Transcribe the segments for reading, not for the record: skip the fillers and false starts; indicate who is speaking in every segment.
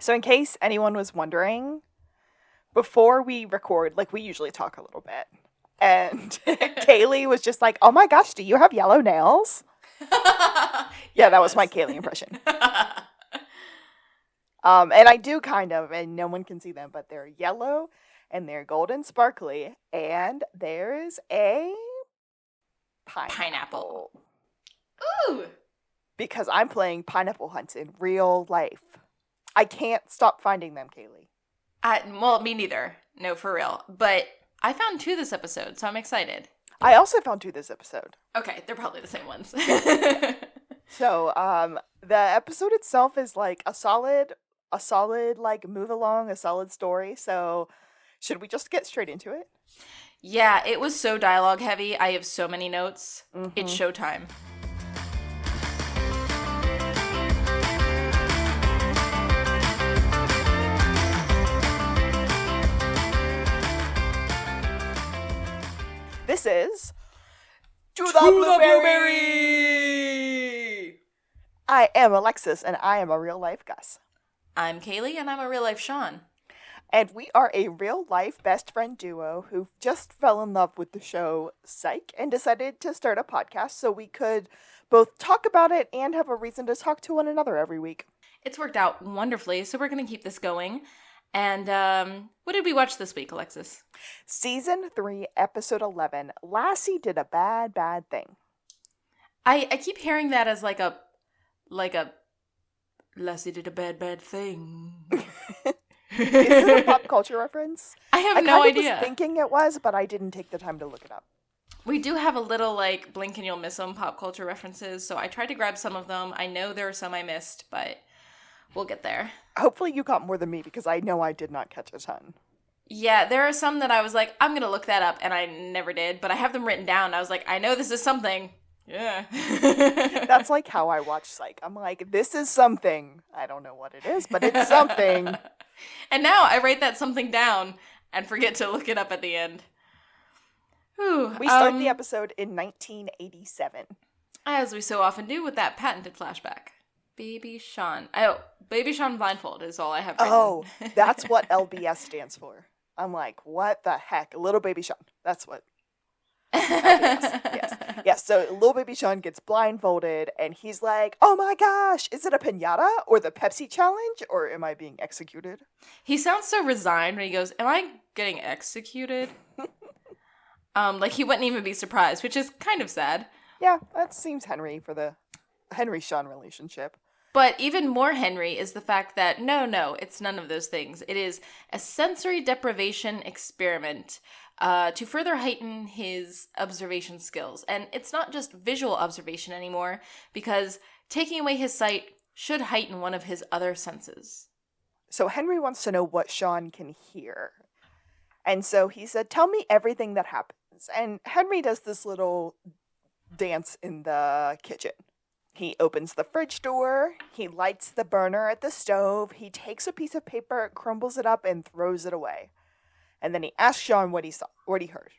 Speaker 1: So in case anyone was wondering, before we record, like we usually talk a little bit, and Kaylee was just like, oh my gosh, do you have yellow nails? Yeah, that was my Kaylee impression. And I do kind of, and no one can see them, but they're yellow, and they're golden sparkly, and there's a pineapple.
Speaker 2: Ooh!
Speaker 1: Because I'm playing pineapple hunts in real life. I can't stop finding them, Kaylee.
Speaker 2: Well, me neither. No, for real. But I found 2 this episode, so I'm excited.
Speaker 1: I also found 2 this episode.
Speaker 2: Okay, they're probably the same ones.
Speaker 1: So, the episode itself is like a solid, like, move along, a solid story. So, should we just get straight into it?
Speaker 2: Yeah, it was so dialogue heavy. I have so many notes.
Speaker 1: Mm-hmm.
Speaker 2: It's showtime.
Speaker 1: This is To the Blueberry! I am Alexis, and I am a real-life Gus.
Speaker 2: I'm Kaylee, and I'm a real-life Sean.
Speaker 1: And we are a real-life best friend duo who just fell in love with the show Psych and decided to start a podcast so we could both talk about it and have a reason to talk to one another every week.
Speaker 2: It's worked out wonderfully, so we're going to keep this going. And what did we watch this week, Alexis?
Speaker 1: Season 3, Episode 11, Lassie did a bad, bad thing.
Speaker 2: I keep hearing that as like a Lassie did a bad, bad thing.
Speaker 1: Is it a pop culture reference?
Speaker 2: I have no idea.
Speaker 1: I was thinking it was, but I didn't take the time to look it up.
Speaker 2: We do have a little, like, blink and you'll miss them pop culture references, so I tried to grab some of them. I know there are some I missed, but we'll get there.
Speaker 1: Hopefully you got more than me, because I know I did not catch a ton.
Speaker 2: Yeah, there are some that I was like, I'm going to look that up, and I never did, but I have them written down. I was like, I know this is something. Yeah.
Speaker 1: That's like how I watch Psych. I'm like, this is something. I don't know what it is, but it's something.
Speaker 2: And now I write that something down and forget to look it up at the end. Whew.
Speaker 1: We start the episode in 1987.
Speaker 2: As we so often do with that patented flashback. Baby Sean. Oh, Baby Sean blindfold is all I have written.
Speaker 1: Oh, that's what LBS stands for. I'm like, what the heck? Little Baby Sean. That's what. LBS. Yes. So little Baby Sean gets blindfolded, and he's like, oh my gosh, is it a piñata or the Pepsi challenge, or am I being executed?
Speaker 2: He sounds so resigned when he goes, am I getting executed? Like he wouldn't even be surprised, which is kind of sad.
Speaker 1: Yeah, that seems Henry for the Henry-Sean relationship.
Speaker 2: But even more Henry is the fact that, no, it's none of those things. It is a sensory deprivation experiment to further heighten his observation skills. And it's not just visual observation anymore, because taking away his sight should heighten one of his other senses.
Speaker 1: So Henry wants to know what Sean can hear. And so he said, tell me everything that happens. And Henry does this little dance in the kitchen. He opens the fridge door, he lights the burner at the stove, he takes a piece of paper, crumbles it up, and throws it away. And then he asks Sean what he saw, what he heard.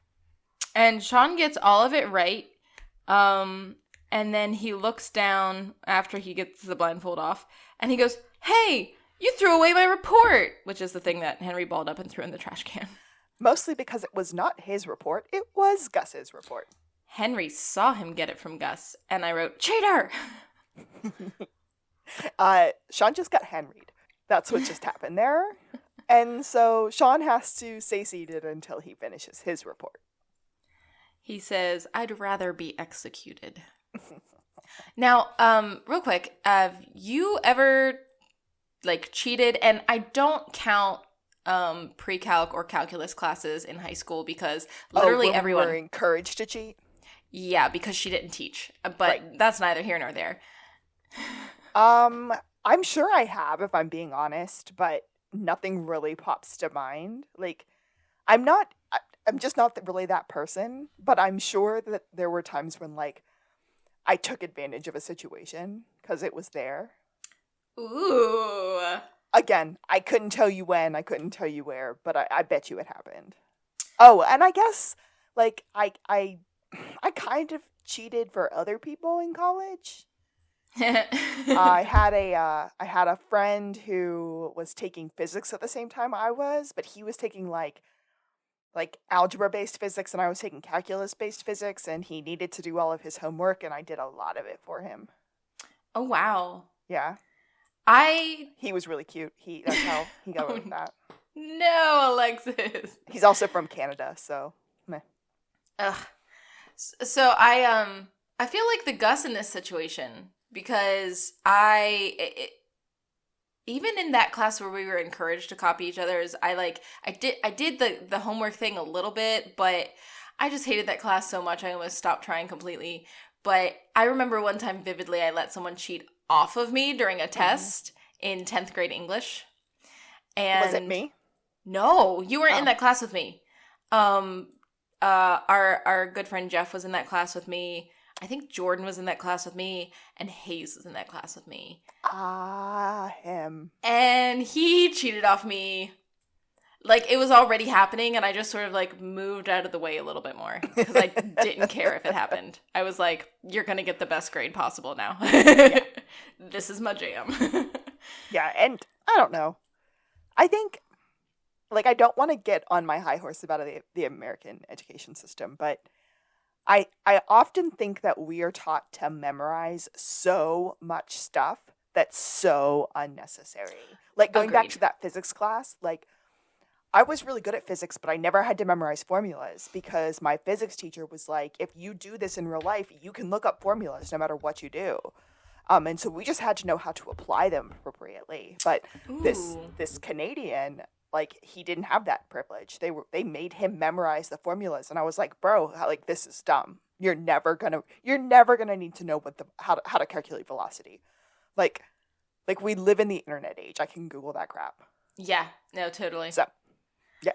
Speaker 2: And Sean gets all of it right. And then he looks down after he gets the blindfold off, and he goes, hey, you threw away my report, which is the thing that Henry balled up and threw in the trash can.
Speaker 1: Mostly because it was not his report, it was Gus's report.
Speaker 2: Henry saw him get it from Gus, and I wrote, cheater!
Speaker 1: Sean just got Henried. That's what just happened there. And so Sean has to stay seated until he finishes his report.
Speaker 2: He says, I'd rather be executed. Now, real quick, have you ever, like, cheated? And I don't count pre-calc or calculus classes in high school because literally everyone
Speaker 1: were encouraged to cheat.
Speaker 2: Yeah, because she didn't teach, but
Speaker 1: right.
Speaker 2: That's neither here nor there.
Speaker 1: I'm sure I have, if I'm being honest, but nothing really pops to mind. Like, I'm just not really that person, but I'm sure that there were times when, like, I took advantage of a situation because it was there.
Speaker 2: Ooh.
Speaker 1: Again, I couldn't tell you when, I couldn't tell you where, but I bet you it happened. Oh, and I guess, like, I kind of cheated for other people in college. I had a friend who was taking physics at the same time I was, but he was taking like algebra-based physics, and I was taking calculus-based physics, and he needed to do all of his homework, and I did a lot of it for him.
Speaker 2: Oh, wow.
Speaker 1: Yeah. He was really cute. That's how he got away with that.
Speaker 2: No, Alexis.
Speaker 1: He's also from Canada, so meh.
Speaker 2: Ugh. So I feel like the Gus in this situation, because even in that class where we were encouraged to copy each other's, I did the homework thing a little bit, but I just hated that class so much I almost stopped trying completely. But I remember one time vividly I let someone cheat off of me during a test in 10th grade English. And
Speaker 1: was it me?
Speaker 2: No, you weren't in that class with me. Our good friend Jeff was in that class with me. I think Jordan was in that class with me, and Hayes was in that class with me.
Speaker 1: Him.
Speaker 2: And he cheated off me. Like, it was already happening, and I just sort of, like, moved out of the way a little bit more. Because I didn't care if it happened. I was like, you're going to get the best grade possible now.
Speaker 1: Yeah.
Speaker 2: This is my jam.
Speaker 1: Yeah, and I don't know. I think, like, I don't want to get on my high horse about the American education system, but I often think that we are taught to memorize so much stuff that's so unnecessary. Like, going back to that physics class, like, I was really good at physics, but I never had to memorize formulas because my physics teacher was like, if you do this in real life, you can look up formulas no matter what you do. And so we just had to know how to apply them appropriately. But this Canadian, like, he didn't have that privilege. They made him memorize the formulas, and I was like, bro, like, this is dumb. You're never gonna need to know how to calculate velocity. Like we live in the internet age. I can Google that crap.
Speaker 2: Yeah, no, totally.
Speaker 1: So, yeah.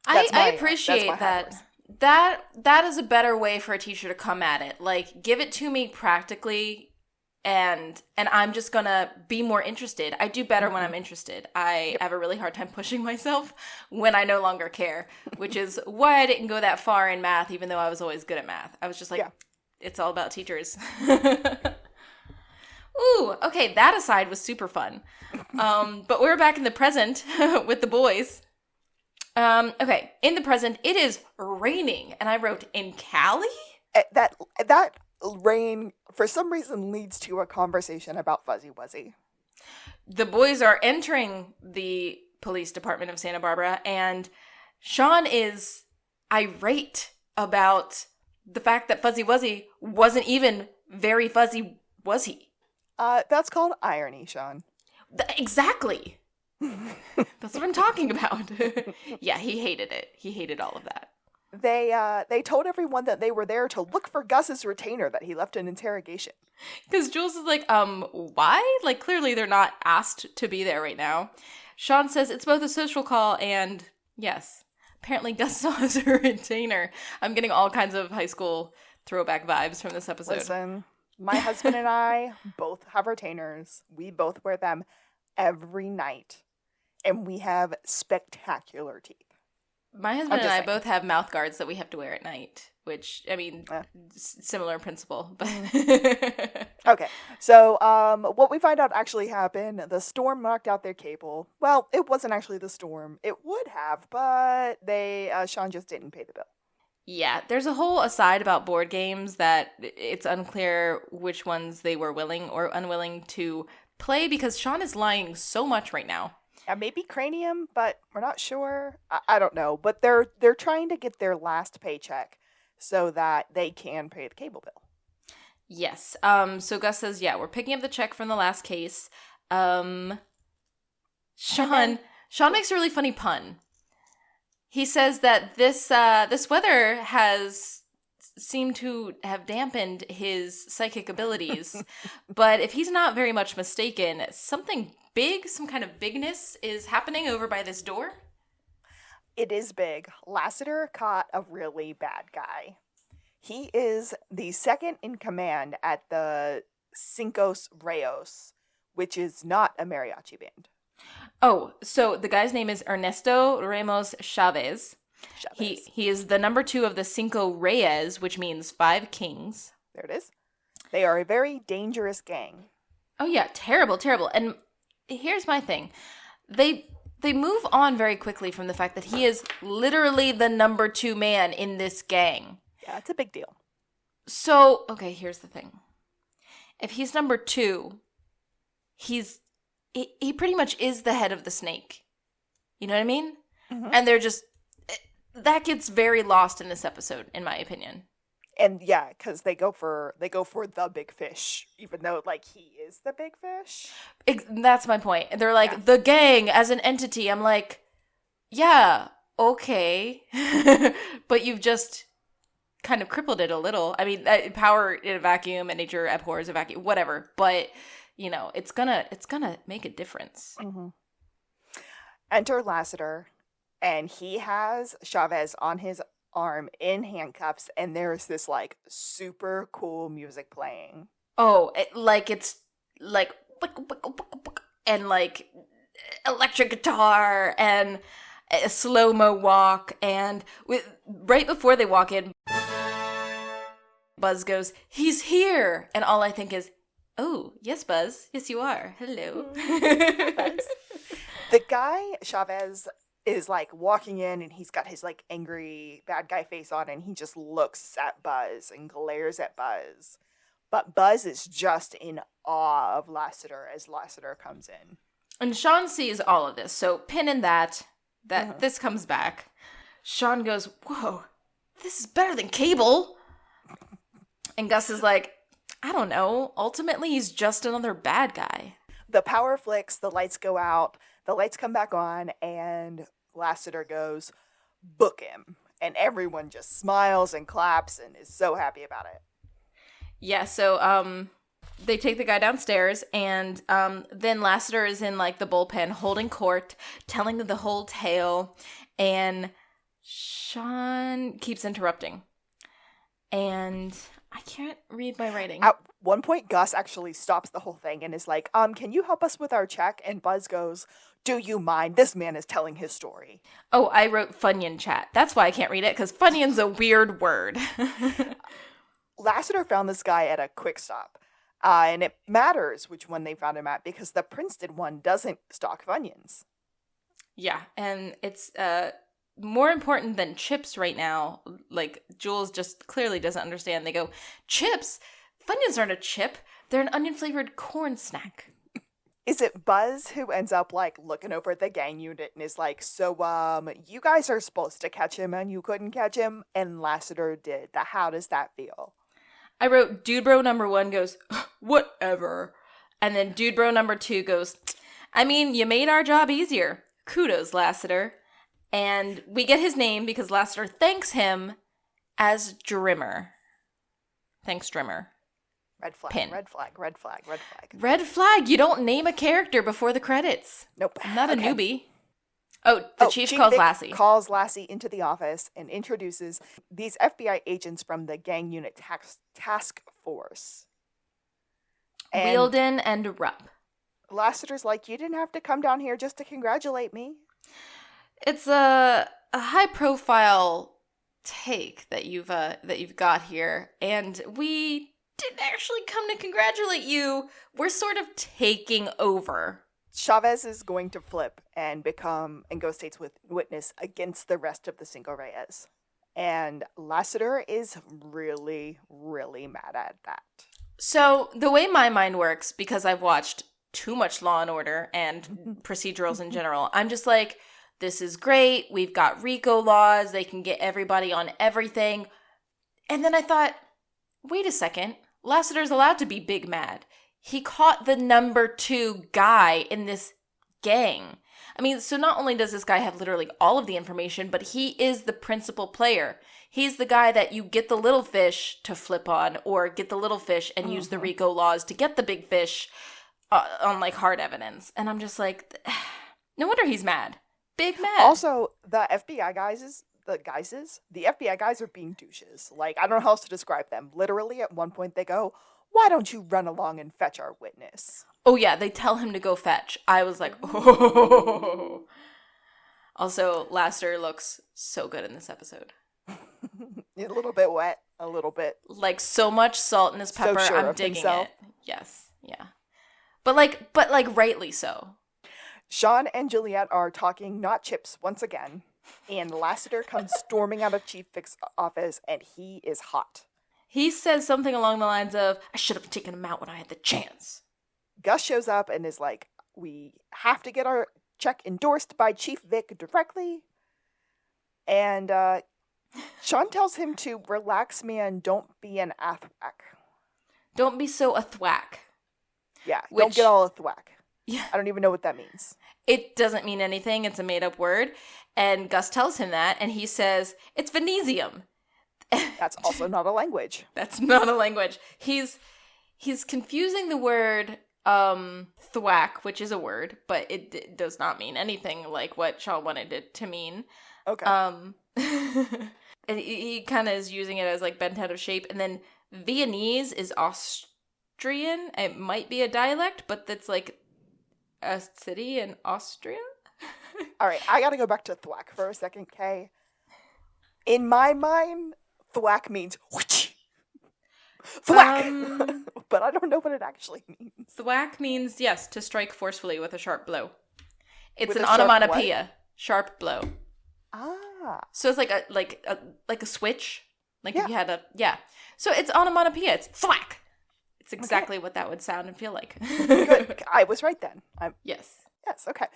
Speaker 2: I appreciate that. That is a better way for a teacher to come at it. Like, give it to me practically, and I'm just gonna be more interested. I do better when I'm interested. I have a really hard time pushing myself when I no longer care, which is why I didn't go that far in math, even though I was always good at math. I was just like, It's all about teachers. Ooh, okay, that aside was super fun. But we're back in the present with the boys. Okay, in the present, it is raining, and I wrote, in Cali?
Speaker 1: That rain, for some reason, leads to a conversation about Fuzzy Wuzzy.
Speaker 2: The boys are entering the police department of Santa Barbara, and Sean is irate about the fact that Fuzzy Wuzzy wasn't even very fuzzy, was he?
Speaker 1: That's called irony, Sean.
Speaker 2: Exactly. That's what I'm talking about. Yeah, he hated it. He hated all of that.
Speaker 1: They told everyone that they were there to look for Gus's retainer that he left in interrogation.
Speaker 2: Because Jules is like, why? Like, clearly they're not asked to be there right now. Sean says it's both a social call and, yes, apparently Gus still has a retainer. I'm getting all kinds of high school throwback vibes from this episode.
Speaker 1: Listen, my husband and I both have retainers. We both wear them every night. And we have spectacular teeth.
Speaker 2: My husband and I both have mouth guards that we have to wear at night, which, I mean, similar principle. But
Speaker 1: okay, so what we find out actually happened, the storm knocked out their cable. Well, it wasn't actually the storm. It would have, but Sean just didn't pay the bill.
Speaker 2: Yeah, there's a whole aside about board games that it's unclear which ones they were willing or unwilling to play because Sean is lying so much right now.
Speaker 1: Maybe Cranium, but we're not sure. I don't know. But they're trying to get their last paycheck so that they can pay the cable bill.
Speaker 2: Yes. So Gus says, yeah, we're picking up the check from the last case. Sean makes a really funny pun. He says that this weather has seemed to have dampened his psychic abilities. But if he's not very much mistaken, something big, some kind of bigness is happening over by this door.
Speaker 1: It is big. Lassiter caught a really bad guy. He is the second in command at the Cinco Rayos, which is not a mariachi band.
Speaker 2: Oh, so the guy's name is Ernesto Ramos Chavez. He is the number 2 of the Cinco Reyes, which means 5 kings.
Speaker 1: There it is. They are a very dangerous gang.
Speaker 2: Oh yeah, terrible, terrible. And here's my thing. They move on very quickly from the fact that he is literally the number 2 man in this gang.
Speaker 1: Yeah, it's a big deal.
Speaker 2: So, okay, here's the thing. If he's number 2, he pretty much is the head of the snake. You know what I mean? Mm-hmm. And they're just, that gets very lost in this episode, in my opinion.
Speaker 1: And yeah, because they go for the big fish, even though like he is the big fish.
Speaker 2: That's my point. They're like, the gang as an entity. I'm like, yeah, okay. But you've just kind of crippled it a little. I mean, power in a vacuum and nature abhors a vacuum, whatever. But, you know, it's gonna make a difference.
Speaker 1: Mm-hmm. Enter Lassiter, and he has Chavez on his arm in handcuffs, and there's this like super cool music playing.
Speaker 2: Oh, it's like and like electric guitar and a slow-mo walk, and right before they walk in, Buzz goes, "He's here," and all I think is, "Oh, yes, Buzz, yes you are. Hello."
Speaker 1: The guy Chavez is like walking in, and he's got his like angry bad guy face on, and he just looks at Buzz and glares at Buzz. But Buzz is just in awe of Lassiter as Lassiter comes in.
Speaker 2: And Sean sees all of this, so pin in that this comes back. Sean goes, "Whoa, this is better than Cable." And Gus is like, "I don't know. Ultimately, he's just another bad guy."
Speaker 1: The power flicks, the lights go out, the lights come back on, and Lassiter goes, "Book him." And everyone just smiles and claps and is so happy about it.
Speaker 2: Yeah, so they take the guy downstairs, and then Lassiter is in like the bullpen holding court, telling the whole tale, and Sean keeps interrupting. And I can't read my writing.
Speaker 1: At one point, Gus actually stops the whole thing and is like, can you help us with our check? And Buzz goes, "Do you mind? This man is telling his story."
Speaker 2: Oh, I wrote Funyun chat. That's why I can't read it, because Funyun's a weird word.
Speaker 1: Lassiter found this guy at a quick stop. And it matters which one they found him at, because the Princeton one doesn't stock Funyuns.
Speaker 2: Yeah, and it's more important than chips right now. Like, Jules just clearly doesn't understand. They go, "Chips? Funyuns aren't a chip. They're an onion-flavored corn snack."
Speaker 1: Is it Buzz who ends up, like, looking over at the gang unit and is like, "So, you guys are supposed to catch him and you couldn't catch him, and Lassiter did. How does that feel?"
Speaker 2: I wrote, Dude Bro number 1 goes, "Whatever." And then Dude Bro number 2 goes, "I mean, you made our job easier. Kudos, Lassiter." And we get his name because Lassiter thanks him as Drimmer. Thanks, Drimmer.
Speaker 1: Red flag,
Speaker 2: Pin.
Speaker 1: red flag, red flag, red flag.
Speaker 2: Red flag. You don't name a character before the credits.
Speaker 1: Nope.
Speaker 2: I'm not a
Speaker 1: Okay.
Speaker 2: newbie. Oh, the chief calls
Speaker 1: Vic
Speaker 2: Lassie.
Speaker 1: calls Lassie into the office and introduces these FBI agents from the gang unit task force. And
Speaker 2: Wielden and Rupp.
Speaker 1: Lassiter's like, "You didn't have to come down here just to congratulate me."
Speaker 2: It's a high-profile take that you've got here, and we didn't actually come to congratulate you. We're sort of taking over.
Speaker 1: Chavez is going to flip and go state's witness against the rest of the Cinco Reyes. And Lassiter is really, really mad at that.
Speaker 2: So the way my mind works, because I've watched too much Law and Order and procedurals in general, I'm just like, this is great. We've got RICO laws. They can get everybody on everything. And then I thought, wait a second. Lassiter's allowed to be big mad. He caught the number 2 guy in this gang. I mean, so not only does this guy have literally all of the information, but he is the principal player. He's the guy that you get the little fish to flip on, or get the little fish and use the RICO laws to get the big fish on like hard evidence. And I'm just like, no wonder he's mad. Big mad.
Speaker 1: Also, the FBI the FBI guys are being douches. Like, I don't know how else to describe them. Literally, at one point they go, "Why don't you run along and fetch our witness?"
Speaker 2: Oh yeah, they tell him to go fetch. I was like, oh. Also, Lassiter looks so good in this episode.
Speaker 1: A little bit wet. a little bit.
Speaker 2: Like so much salt in his pepper,
Speaker 1: So sure
Speaker 2: I'm
Speaker 1: of
Speaker 2: digging
Speaker 1: himself.
Speaker 2: it. Yes, yeah. But like rightly so.
Speaker 1: Sean and Juliette are talking not chips once again, and Lassiter comes storming out of Chief Vic's office, and he is hot.
Speaker 2: He says something along the lines of, I should have taken him out when I had the chance.
Speaker 1: Gus shows up and is like, we have to get our check endorsed by Chief Vic directly. And Sean tells him to relax, man, don't be an athwack.
Speaker 2: Don't be so a thwack.
Speaker 1: Yeah, don't get all a thwack.
Speaker 2: Yeah.
Speaker 1: I don't even know what that means.
Speaker 2: It doesn't mean anything. It's a made-up word. And Gus tells him that, and he says, it's Venesium.
Speaker 1: That's also not a language.
Speaker 2: That's not a language. He's confusing the word thwack, which is a word, but it does not mean anything like what Sean wanted it to mean.
Speaker 1: Okay.
Speaker 2: And he kind of is using it as like bent out of shape. And then Viennese is Austrian. It might be a dialect, but that's like a city in Austria.
Speaker 1: All right, I gotta go back to thwack for a second, Kay. In my mind, thwack means whoosh, thwack, but I don't know what it actually means.
Speaker 2: Thwack means, yes, to strike forcefully with a sharp blow. It's
Speaker 1: With
Speaker 2: an
Speaker 1: a sharp
Speaker 2: onomatopoeia. Sharp blow.
Speaker 1: Ah,
Speaker 2: So it's like a switch. Like
Speaker 1: Yeah.
Speaker 2: if you had So it's onomatopoeia. It's thwack. It's exactly what that would sound and feel like.
Speaker 1: good. I was right then.
Speaker 2: Yes.
Speaker 1: Yes, okay.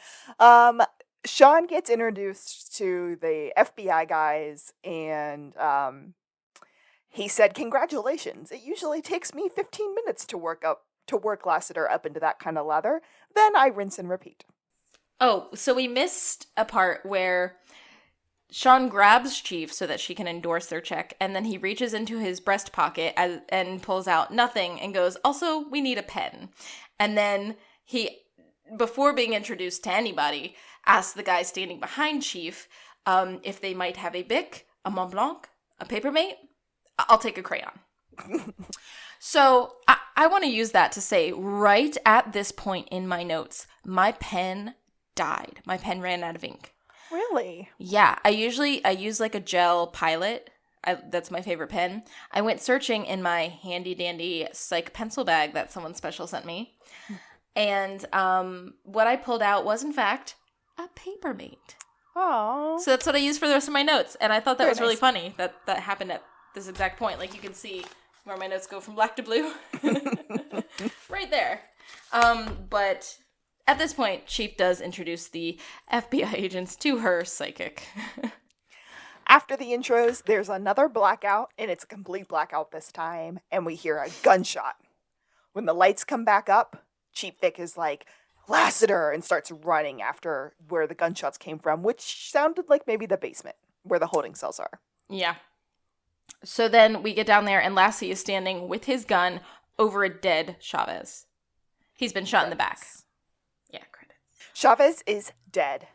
Speaker 1: Sean gets introduced to the FBI guys, and he said, "Congratulations! It usually takes me 15 minutes to work Lassiter up into that kind of lather. Then I rinse and repeat."
Speaker 2: Oh, so we missed a part where Sean grabs Chief so that she can endorse their check, and then he reaches into his breast pocket and pulls out nothing and goes, also, we need a pen. And then he, before being introduced to anybody, asks the guy standing behind Chief if they might have a Bic, a Mont Blanc, a Papermate. I'll take a crayon. So I want to use that to say, right at this point in my notes, my pen died. My pen ran out of ink.
Speaker 1: Really?
Speaker 2: Yeah, I use like a gel Pilot. That's my favorite pen. I went searching in my handy dandy Psych pencil bag that someone special sent me. And what I pulled out was, in fact, a Papermate.
Speaker 1: Oh.
Speaker 2: So that's what I used for the rest of my notes. And I thought that
Speaker 1: Very
Speaker 2: was really
Speaker 1: nice.
Speaker 2: funny that happened at this exact point. Like you can see where my notes go from black to blue. Right there. But at this point, Chief does introduce the FBI agents to her psychic.
Speaker 1: After the intros, there's another blackout, and it's a complete blackout this time, and we hear a gunshot. When the lights come back up, Chief Vic is like, Lassiter, and starts running after where the gunshots came from, which sounded like maybe the basement, where the holding cells are.
Speaker 2: Yeah. So then we get down there, and Lassie is standing with his gun over a dead Chavez. He's been shot in the back. Yeah, credits.
Speaker 1: Chavez is dead.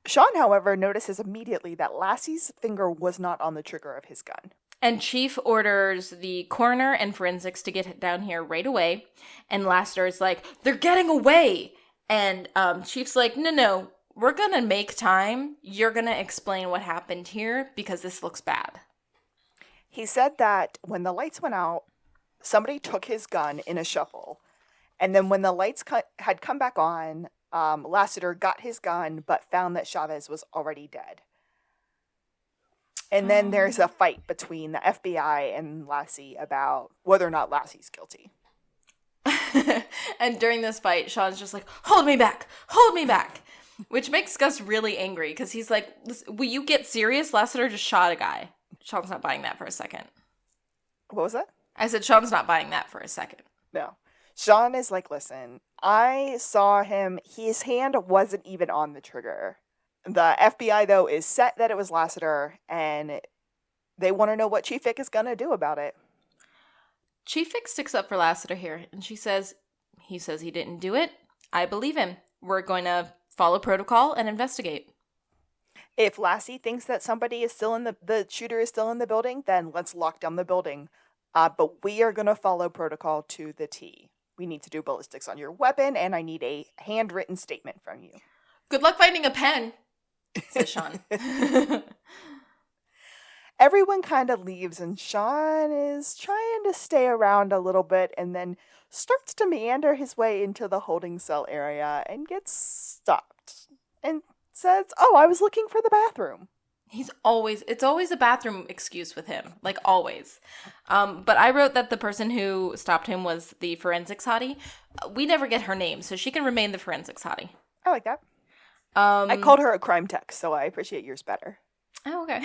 Speaker 1: Sean, however, notices immediately that Lassie's finger was not on the trigger of his gun.
Speaker 2: And Chief orders the coroner and forensics to get down here right away. And Lassiter is like, they're getting away. And Chief's like, no, we're going to make time. You're going to explain what happened here because this looks bad.
Speaker 1: He said that when the lights went out, somebody took his gun in a shuffle. And then when the lights had come back on, Lassiter got his gun but found that Chavez was already dead. And then there's a fight between the FBI and Lassie about whether or not Lassie's guilty.
Speaker 2: And during this fight, Sean's just like, hold me back, which makes Gus really angry because he's like, will you get serious? Lassiter just shot a guy. Sean's not buying that for a second.
Speaker 1: What was that?
Speaker 2: I said Sean's not buying that for a second.
Speaker 1: No. Sean is like, listen, I saw him. His hand wasn't even on the trigger. The FBI, though, is set that it was Lassiter, and they want to know what Chief Vic is going to do about it.
Speaker 2: Chief Vic sticks up for Lassiter here, and he says he didn't do it. I believe him. We're going to follow protocol and investigate.
Speaker 1: If Lassie thinks that somebody is still in the shooter is still in the building, then let's lock down the building. But we are going to follow protocol to the T. We need to do ballistics on your weapon, and I need a handwritten statement from you.
Speaker 2: Good luck finding a pen, says Sean.
Speaker 1: Everyone kind of leaves, and Sean is trying to stay around a little bit and then starts to meander his way into the holding cell area and gets stopped and says, "Oh, I was looking for the bathroom."
Speaker 2: It's always a bathroom excuse with him, like always. But I wrote that the person who stopped him was the forensics hottie. We never get her name, so she can remain the forensics hottie.
Speaker 1: I like that. I called her a crime tech, so I appreciate yours better.
Speaker 2: Oh, okay.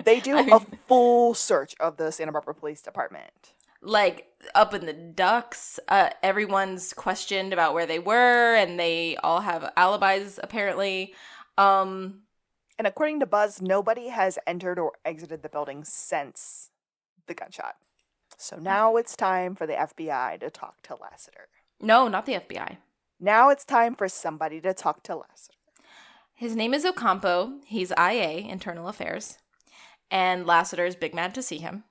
Speaker 1: They do a full search of the Santa Barbara Police Department.
Speaker 2: Like, up in the ducks, everyone's questioned about where they were, and they all have alibis, apparently.
Speaker 1: And according to Buzz, nobody has entered or exited the building since the gunshot. So now it's time for the FBI to talk to Lassiter.
Speaker 2: No, not the FBI.
Speaker 1: Now it's time for somebody to talk to Lassiter.
Speaker 2: His name is Ocampo. He's IA, Internal Affairs. And Lassiter's big mad to see him.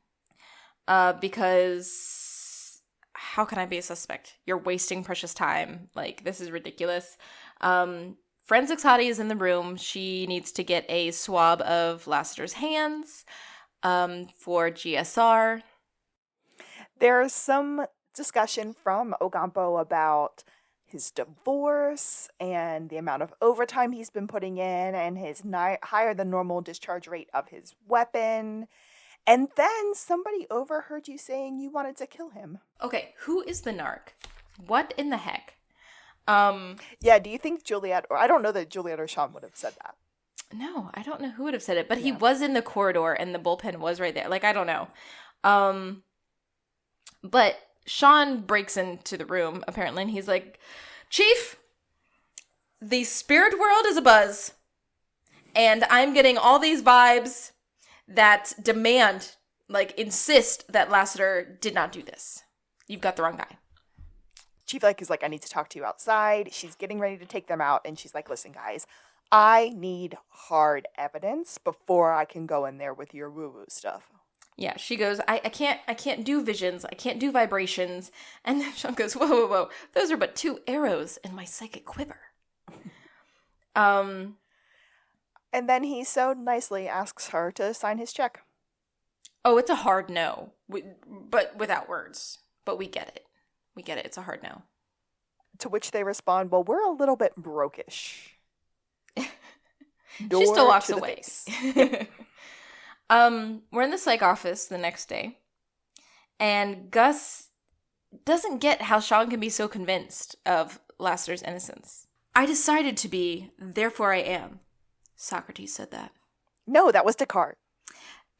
Speaker 2: Because how can I be a suspect? You're wasting precious time. Like, this is ridiculous. Forensics Hottie is in the room. She needs to get a swab of Lassiter's hands for GSR.
Speaker 1: There's some discussion from Ocampo about his divorce and the amount of overtime he's been putting in and his higher than normal discharge rate of his weapon. And then somebody overheard you saying you wanted to kill him.
Speaker 2: Okay, who is the narc? What in the heck?
Speaker 1: Yeah, do you think Juliette, or I don't know that Juliette or Sean would have said that.
Speaker 2: No, I don't know who would have said it, but he was in the corridor and the bullpen was right there. Like, I don't know. But Sean breaks into the room, apparently, and he's like, "Chief, the spirit world is abuzz, and I'm getting all these vibes that demand, like, insist that Lassiter did not do this. You've got the wrong guy."
Speaker 1: Chief is like, "I need to talk to you outside." She's getting ready to take them out, and she's like, "Listen, guys, I need hard evidence before I can go in there with your woo-woo stuff."
Speaker 2: Yeah, she goes, I can't do visions, I can't do vibrations. And then Sean goes, whoa, those are but 2 arrows in my psychic quiver.
Speaker 1: And then he so nicely asks her to sign his check.
Speaker 2: Oh, it's a hard no, but without words. But we get it. It's a hard no.
Speaker 1: To which they respond, "Well, we're a little bit brokish."
Speaker 2: She still walks away. We're in the psych office the next day, and Gus doesn't get how Sean can be so convinced of Lassiter's innocence. "I decided to be, therefore I am." Socrates said that.
Speaker 1: No, that was Descartes.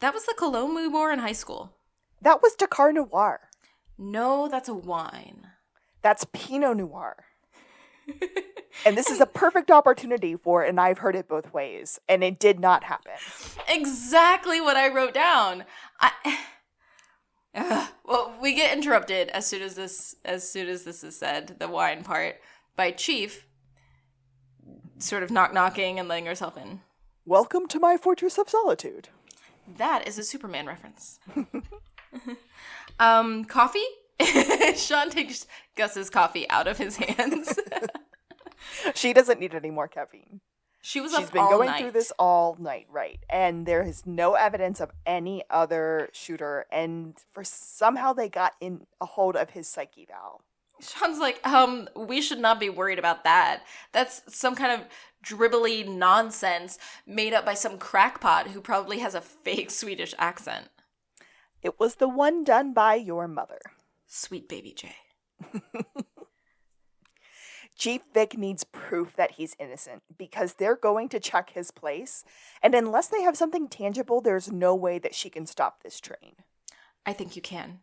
Speaker 2: That was the cologne we wore in high school.
Speaker 1: That was Descartes Noir.
Speaker 2: No, that's a wine.
Speaker 1: That's Pinot Noir. And this is a perfect opportunity for, and I've heard it both ways, and it did not happen.
Speaker 2: Exactly what I wrote down. Well, we get interrupted as soon as this is said, the wine part, by Chief, sort of knocking and letting herself in.
Speaker 1: "Welcome to my fortress of solitude."
Speaker 2: That is a Superman reference. Coffee? Sean takes Gus's coffee out of his hands.
Speaker 1: She doesn't need any more caffeine.
Speaker 2: She's
Speaker 1: been going through this all night, right? And there is no evidence of any other shooter, and somehow they got in a hold of his psyche valve.
Speaker 2: Sean's like, we should not be worried about that. That's some kind of dribbly nonsense made up by some crackpot who probably has a fake Swedish accent.
Speaker 1: "It was the one done by your mother."
Speaker 2: Sweet baby Jay.
Speaker 1: Chief Vic needs proof that he's innocent because they're going to check his place, and unless they have something tangible, there's no way that she can stop this train.
Speaker 2: I think you can.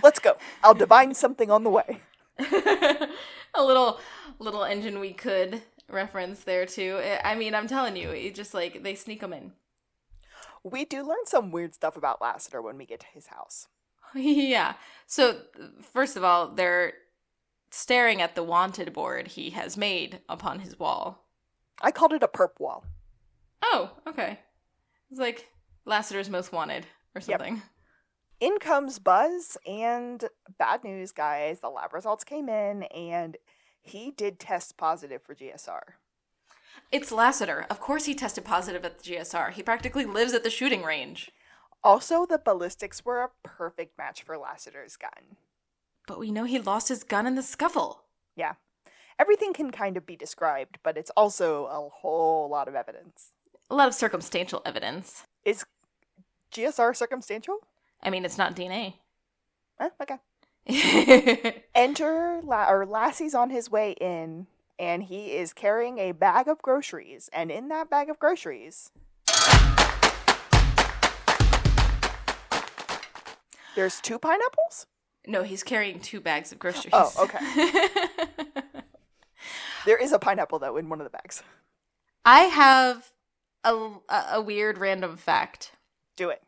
Speaker 1: Let's go. I'll divine something on the way.
Speaker 2: A little Engine We Could reference there too. I mean, I'm telling you, it just like they sneak them in.
Speaker 1: We do learn some weird stuff about Lassiter when we get to his house.
Speaker 2: Yeah. So, first of all, they're staring at the wanted board he has made upon his wall.
Speaker 1: I called it a perp wall.
Speaker 2: Oh, okay. It's like Lassiter's Most Wanted or something.
Speaker 1: Yep. In comes Buzz, and bad news, guys. The lab results came in, and he did test positive for GSR.
Speaker 2: It's Lassiter. Of course he tested positive at the GSR. He practically lives at the shooting range.
Speaker 1: Also, the ballistics were a perfect match for Lassiter's gun.
Speaker 2: But we know he lost his gun in the scuffle.
Speaker 1: Yeah. Everything can kind of be described, but it's also a whole lot of evidence.
Speaker 2: A lot of circumstantial evidence.
Speaker 1: Is GSR circumstantial?
Speaker 2: I mean, it's not DNA.
Speaker 1: Okay. Enter, Lassie's on his way in, and he is carrying a bag of groceries. And in that bag of groceries, there's 2 pineapples?
Speaker 2: No, he's carrying 2 bags of groceries.
Speaker 1: Oh, okay. There is a pineapple, though, in one of the bags.
Speaker 2: I have a weird random fact.
Speaker 1: Do it.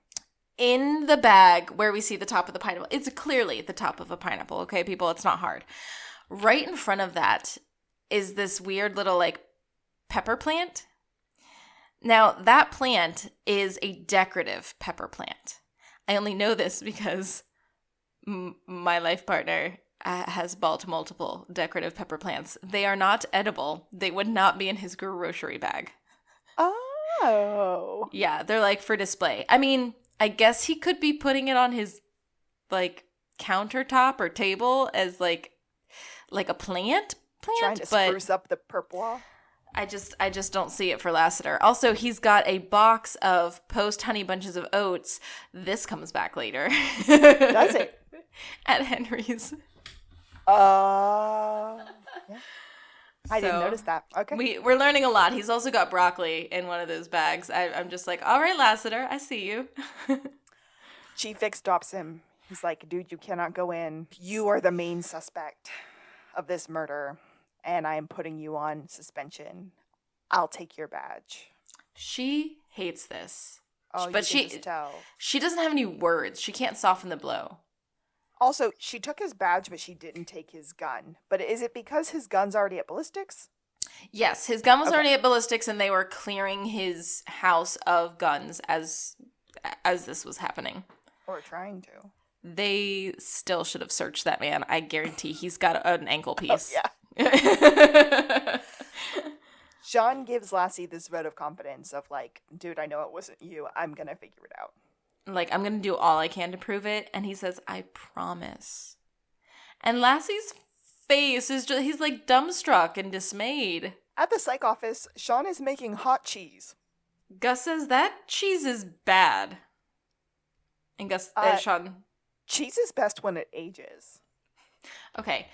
Speaker 2: In the bag where we see the top of the pineapple, it's clearly the top of a pineapple, okay, people? It's not hard. Right in front of that is this weird little, like, pepper plant. Now, that plant is a decorative pepper plant. I only know this because my life partner has bought multiple decorative pepper plants. They are not edible. They would not be in his grocery bag.
Speaker 1: Oh.
Speaker 2: Yeah, they're, like, for display. I mean, I guess he could be putting it on his, like, countertop or table as, like a plant,
Speaker 1: Trying to spruce up the purple.
Speaker 2: I just don't see it for Lassiter. Also, he's got a box of post-honey bunches of oats. This comes back later.
Speaker 1: Does it?
Speaker 2: At Henry's.
Speaker 1: Yeah. I didn't notice that. Okay.
Speaker 2: We're learning a lot. He's also got broccoli in one of those bags. I'm just like, all right, Lassiter, I see you.
Speaker 1: Chief Vic stops him. He's like, dude, you cannot go in. You are the main suspect of this murder, and I am putting you on suspension. I'll take your badge.
Speaker 2: She hates this.
Speaker 1: Oh,
Speaker 2: but
Speaker 1: you can just tell.
Speaker 2: She doesn't have any words. She can't soften the blow.
Speaker 1: Also, she took his badge, but she didn't take his gun. But is it because his gun's already at ballistics?
Speaker 2: Yes, his gun was already at ballistics, and they were clearing his house of guns as this was happening.
Speaker 1: Or trying to.
Speaker 2: They still should have searched that man. I guarantee he's got an ankle piece.
Speaker 1: Yeah. Sean gives Lassie this vote of confidence of like, dude, I know it wasn't you. I'm going to figure it out.
Speaker 2: Like, I'm going to do all I can to prove it. And he says, I promise. And Lassie's face is just, he's like dumbstruck and dismayed.
Speaker 1: At the psych office, Sean is making hot cheese.
Speaker 2: Gus says, that cheese is bad. And Sean...
Speaker 1: Cheese is best when it ages.
Speaker 2: Okay.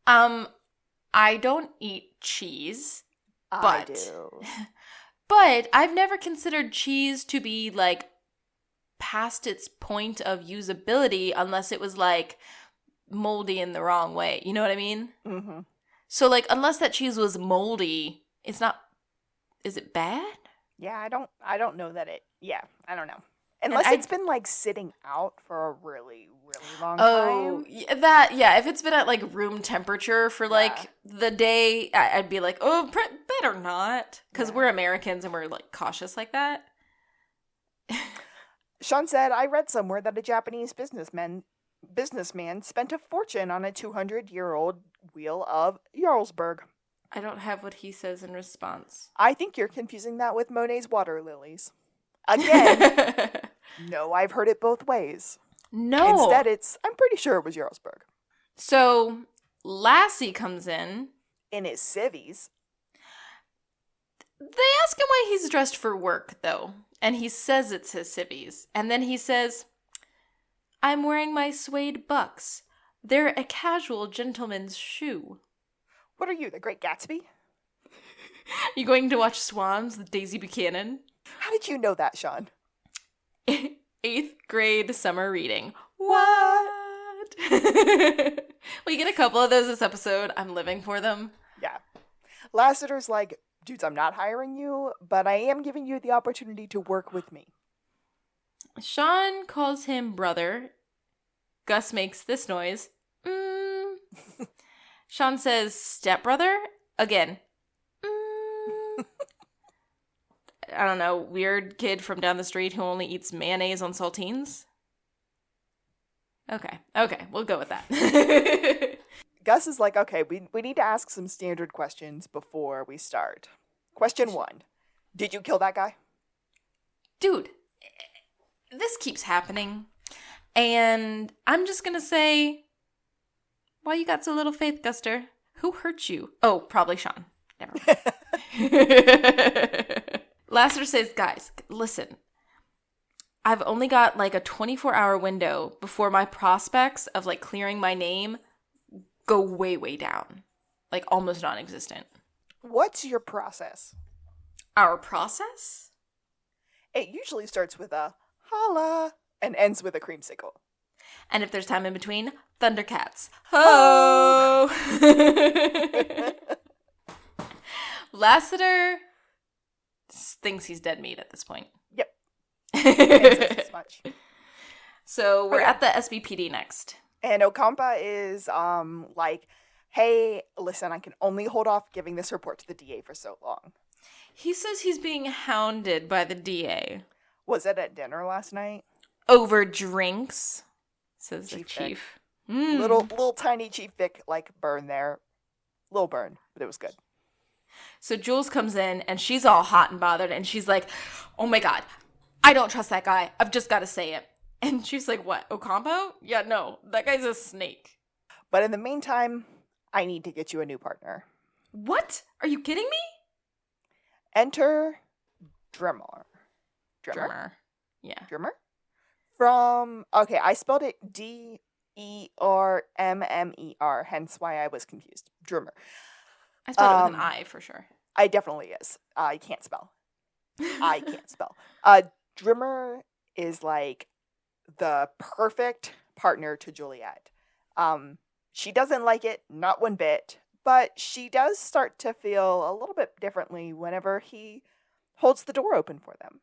Speaker 2: I don't eat cheese.
Speaker 1: I do.
Speaker 2: But I've never considered cheese to be, like, past its point of usability unless it was, like, moldy in the wrong way. You know what I mean?
Speaker 1: Mm-hmm.
Speaker 2: So, like, unless that cheese was moldy, it's not... Is it bad?
Speaker 1: Yeah, I don't know that it... Yeah, I don't know. Unless it's been, like, sitting out for a really, really long time.
Speaker 2: Oh, if it's been at, like, room temperature for, like, the day, I'd be like, oh, better not. Because we're Americans and we're, like, cautious like that.
Speaker 1: Sean said, I read somewhere that a Japanese businessman spent a fortune on a 200-year-old wheel of Jarlsberg.
Speaker 2: I don't have what he says in response.
Speaker 1: I think you're confusing that with Monet's water lilies. Again, no, I've heard it both ways.
Speaker 2: No.
Speaker 1: Instead, I'm pretty sure it was Jarlsberg.
Speaker 2: So, Lassie comes in.
Speaker 1: In his civvies.
Speaker 2: They ask him why he's dressed for work, though. And he says it's his civvies. And then he says, I'm wearing my suede bucks. They're a casual gentleman's shoe.
Speaker 1: What are you, the Great Gatsby?
Speaker 2: You going to watch Swans with Daisy Buchanan?
Speaker 1: How did you know that, Sean?
Speaker 2: 8th grade summer reading. What? We get a couple of those this episode. I'm living for them.
Speaker 1: Yeah. Lassiter's like, dudes, I'm not hiring you, but I am giving you the opportunity to work with me.
Speaker 2: Sean calls him brother. Gus makes this noise. Sean says stepbrother. Again. I don't know, weird kid from down the street who only eats mayonnaise on saltines? Okay, we'll go with that.
Speaker 1: Gus is like, okay, we need to ask some standard questions before we start. Question 1. Did you kill that guy?
Speaker 2: Dude, this keeps happening. And I'm just going to say, why you got so little faith, Guster? Who hurt you? Oh, probably Sean. Never mind. Lassiter says, guys, listen. I've only got like a 24-hour window before my prospects of like clearing my name go way, way down. Like almost non-existent.
Speaker 1: What's your process?
Speaker 2: Our process?
Speaker 1: It usually starts with a holla and ends with a creamsicle.
Speaker 2: And if there's time in between, Thundercats. Ho! Lassiter thinks he's dead meat at this point.
Speaker 1: Yep. As much.
Speaker 2: So we're at the SBPD next.
Speaker 1: And Okampa is like, hey, listen, I can only hold off giving this report to the DA for so long.
Speaker 2: He says he's being hounded by the DA.
Speaker 1: Was it at dinner last night?
Speaker 2: Over drinks, says the chief.
Speaker 1: Little tiny Chief Vic, like, burn there. Little burn, but it was good.
Speaker 2: So Jules comes in, and she's all hot and bothered, and she's like, oh my god, I don't trust that guy. I've just got to say it. And she's like, what, Ocampo? Yeah, no, that guy's a snake.
Speaker 1: But in the meantime, I need to get you a new partner.
Speaker 2: What? Are you kidding me?
Speaker 1: Enter Drummer.
Speaker 2: Yeah.
Speaker 1: Drummer? Okay, I spelled it Dermmer, hence why I was confused. Drummer.
Speaker 2: I spelled it with an I for sure.
Speaker 1: I definitely is. I can't spell. Drummer is like the perfect partner to Juliette. She doesn't like it, not one bit, but she does start to feel a little bit differently whenever he holds the door open for them.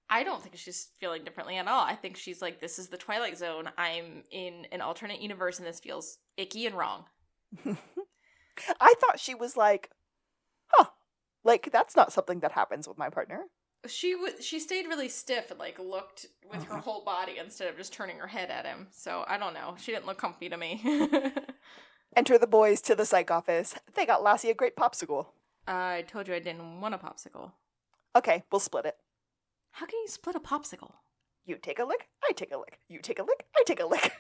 Speaker 2: I don't think she's feeling differently at all. I think she's like, this is the Twilight Zone. I'm in an alternate universe and this feels icky and wrong.
Speaker 1: I thought she was like, like that's not something that happens with my partner.
Speaker 2: She stayed really stiff and like looked with her whole body instead of just turning her head at him. So I don't know. She didn't look comfy to me.
Speaker 1: Enter the boys to the psych office. They got Lassie a great popsicle.
Speaker 2: I told you I didn't want a popsicle.
Speaker 1: Okay, we'll split it.
Speaker 2: How can you split a popsicle?
Speaker 1: You take a lick, I take a lick. You take a lick, I take a lick.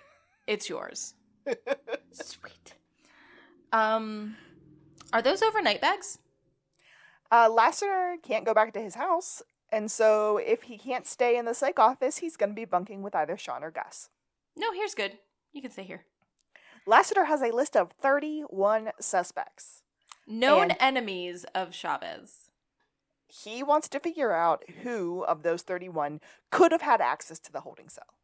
Speaker 2: It's yours. Sweet. Are those overnight bags?
Speaker 1: Lassiter can't go back to his house, and so if he can't stay in the psych office, he's going to be bunking with either Sean or Gus.
Speaker 2: No, here's good. You can stay here.
Speaker 1: Lassiter has a list of 31 suspects.
Speaker 2: Known enemies of Chavez.
Speaker 1: He wants to figure out who of those 31 could have had access to the holding cell.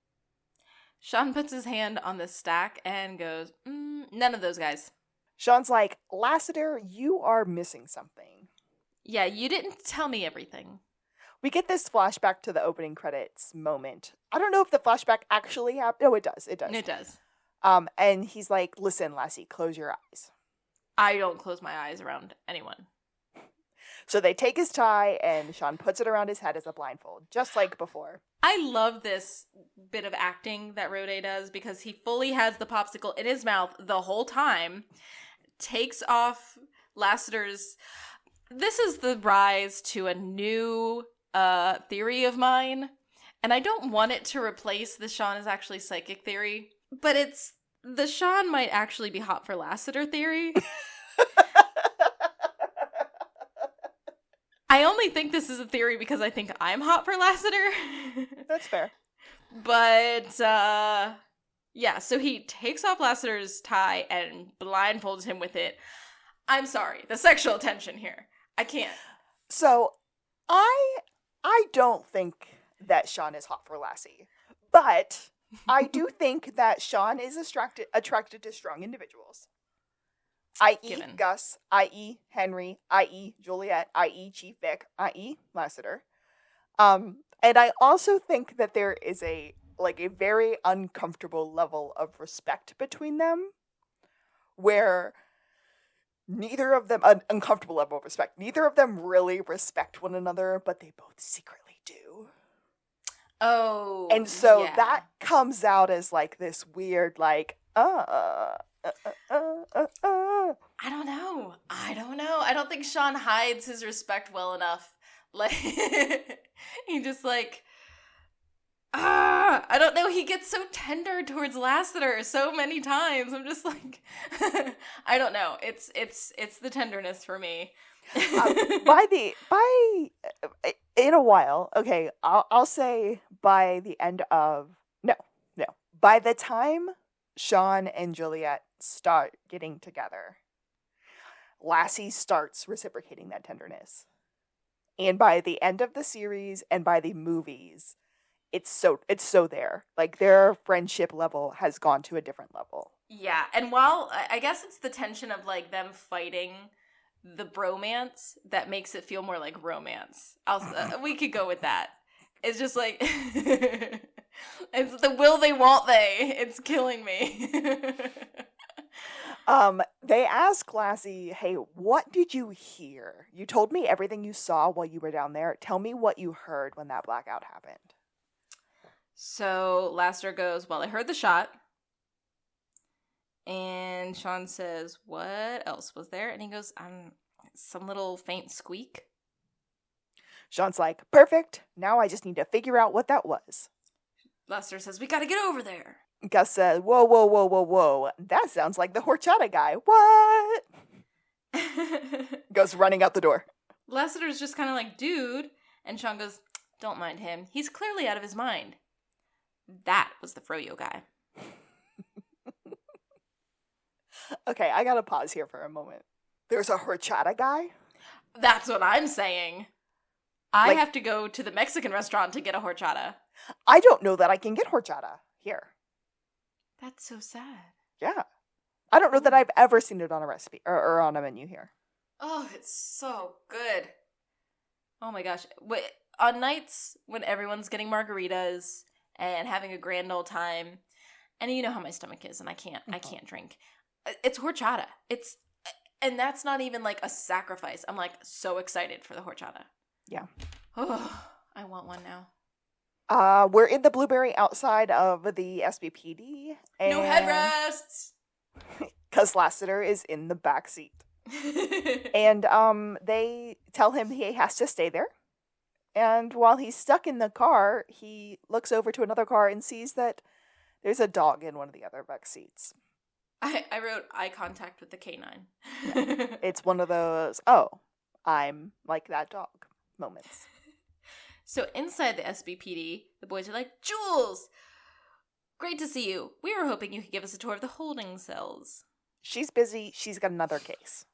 Speaker 2: Sean puts his hand on the stack and goes, none of those guys.
Speaker 1: Sean's like, Lassiter, you are missing something.
Speaker 2: Yeah, you didn't tell me everything.
Speaker 1: We get this flashback to the opening credits moment. I don't know if the flashback actually happened. No, it does. It does.
Speaker 2: It does.
Speaker 1: And he's like, listen, Lassie, close your eyes.
Speaker 2: I don't close my eyes around anyone.
Speaker 1: So they take his tie, and Sean puts it around his head as a blindfold, just like before.
Speaker 2: I love this bit of acting that Rode does, because he fully has the popsicle in his mouth the whole time, takes off Lassiter's... This is the rise to a new theory of mine, and I don't want it to replace the Sean is actually psychic theory, but it's the Sean might actually be hot for Lassiter theory. I only think this is a theory because I think I'm hot for Lassiter.
Speaker 1: That's fair.
Speaker 2: But, yeah, so he takes off Lassiter's tie and blindfolds him with it. I'm sorry, the sexual tension here. I can't.
Speaker 1: So, I don't think that Sean is hot for Lassie, but I do think that Sean is attracted to strong individuals. I.e. Gus, i.e. Henry, i.e. Juliette, i.e. Chief Vic, i.e. Lassiter. And I also think that there is a very uncomfortable level of respect between them, where neither of them, uncomfortable level of respect, neither of them really respect one another, but they both secretly do.
Speaker 2: Oh,
Speaker 1: and so
Speaker 2: yeah.
Speaker 1: That comes out as like this weird, like,
Speaker 2: I don't know. I I don't think Sean hides his respect well enough. Like, he just like, I don't know. He gets so tender towards Lassiter so many times. I'm just like, I don't know. It's the tenderness for me.
Speaker 1: In a while, okay, I'll say by the end of, no, by the time Sean and Juliette start getting together, Lassie starts reciprocating that tenderness. And by the end of the series and by the movies, it's so there. Like, their friendship level has gone to a different level.
Speaker 2: Yeah, and while I guess it's the tension of like them fighting the bromance that makes it feel more like romance. We could go with that. It's just like it's the will they, won't they. It's killing me.
Speaker 1: They ask Lassie, hey, what did you hear? You told me everything you saw while you were down there. Tell me what you heard when that blackout happened.
Speaker 2: So Lassiter goes, well, I heard the shot. And Sean says, what else was there? And he goes, some little faint squeak.
Speaker 1: Sean's like, perfect. Now I just need to figure out what that was.
Speaker 2: Lassiter says, we gotta get over there.
Speaker 1: Gus says, whoa. That sounds like the horchata guy. What? Goes running out the door.
Speaker 2: Lassiter's just kind of like, dude. And Sean goes, don't mind him. He's clearly out of his mind. That was the froyo guy.
Speaker 1: Okay, I gotta pause here for a moment. There's a horchata guy?
Speaker 2: That's what I'm saying. I have to go to the Mexican restaurant to get a horchata.
Speaker 1: I don't know that I can get horchata here.
Speaker 2: That's so sad.
Speaker 1: Yeah. I don't know that I've ever seen it on a recipe or on a menu here.
Speaker 2: Oh, it's so good. Oh my gosh. On nights when everyone's getting margaritas and having a grand old time, and you know how my stomach is and I can't drink. It's horchata. And that's not even like a sacrifice. I'm like so excited for the horchata.
Speaker 1: Yeah.
Speaker 2: Oh, I want one now.
Speaker 1: We're in the Blueberry outside of the SBPD.
Speaker 2: No headrests!
Speaker 1: Because Lassiter is in the back seat. And they tell him he has to stay there. And while he's stuck in the car, he looks over to another car and sees that there's a dog in one of the other back seats.
Speaker 2: I wrote eye contact with the canine.
Speaker 1: It's one of those, oh, I'm like that dog moments.
Speaker 2: So inside the SBPD, the boys are like, Jules, great to see you. We were hoping you could give us a tour of the holding cells.
Speaker 1: She's busy. She's got another case.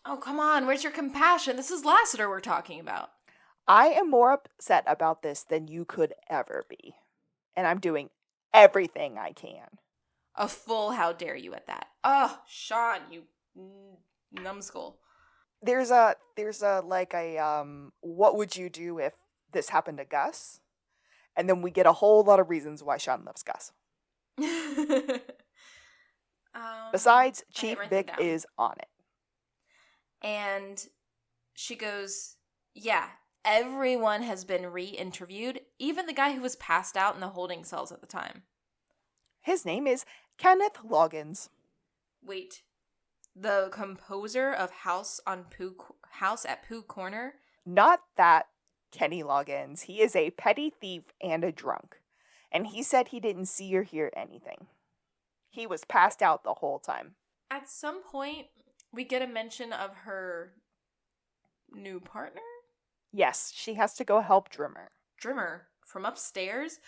Speaker 2: Oh, come on. Where's your compassion? This is Lassiter we're talking about.
Speaker 1: I am more upset about this than you could ever be. And I'm doing everything I can.
Speaker 2: A full how dare you at that. Oh, Sean, you numbskull.
Speaker 1: There's a what would you do if this happened to Gus? And then we get a whole lot of reasons why Sean loves Gus. Besides, Chief Vic is on it.
Speaker 2: And she goes, yeah, everyone has been re-interviewed, even the guy who was passed out in the holding cells at the time.
Speaker 1: His name is Kenneth Loggins.
Speaker 2: Wait, the composer of House at Pooh Corner?
Speaker 1: Not that Kenny Loggins. He is a petty thief and a drunk. And he said he didn't see or hear anything. He was passed out the whole time.
Speaker 2: At some point, we get a mention of her new partner?
Speaker 1: Yes, she has to go help Drimmer.
Speaker 2: Drimmer? From upstairs?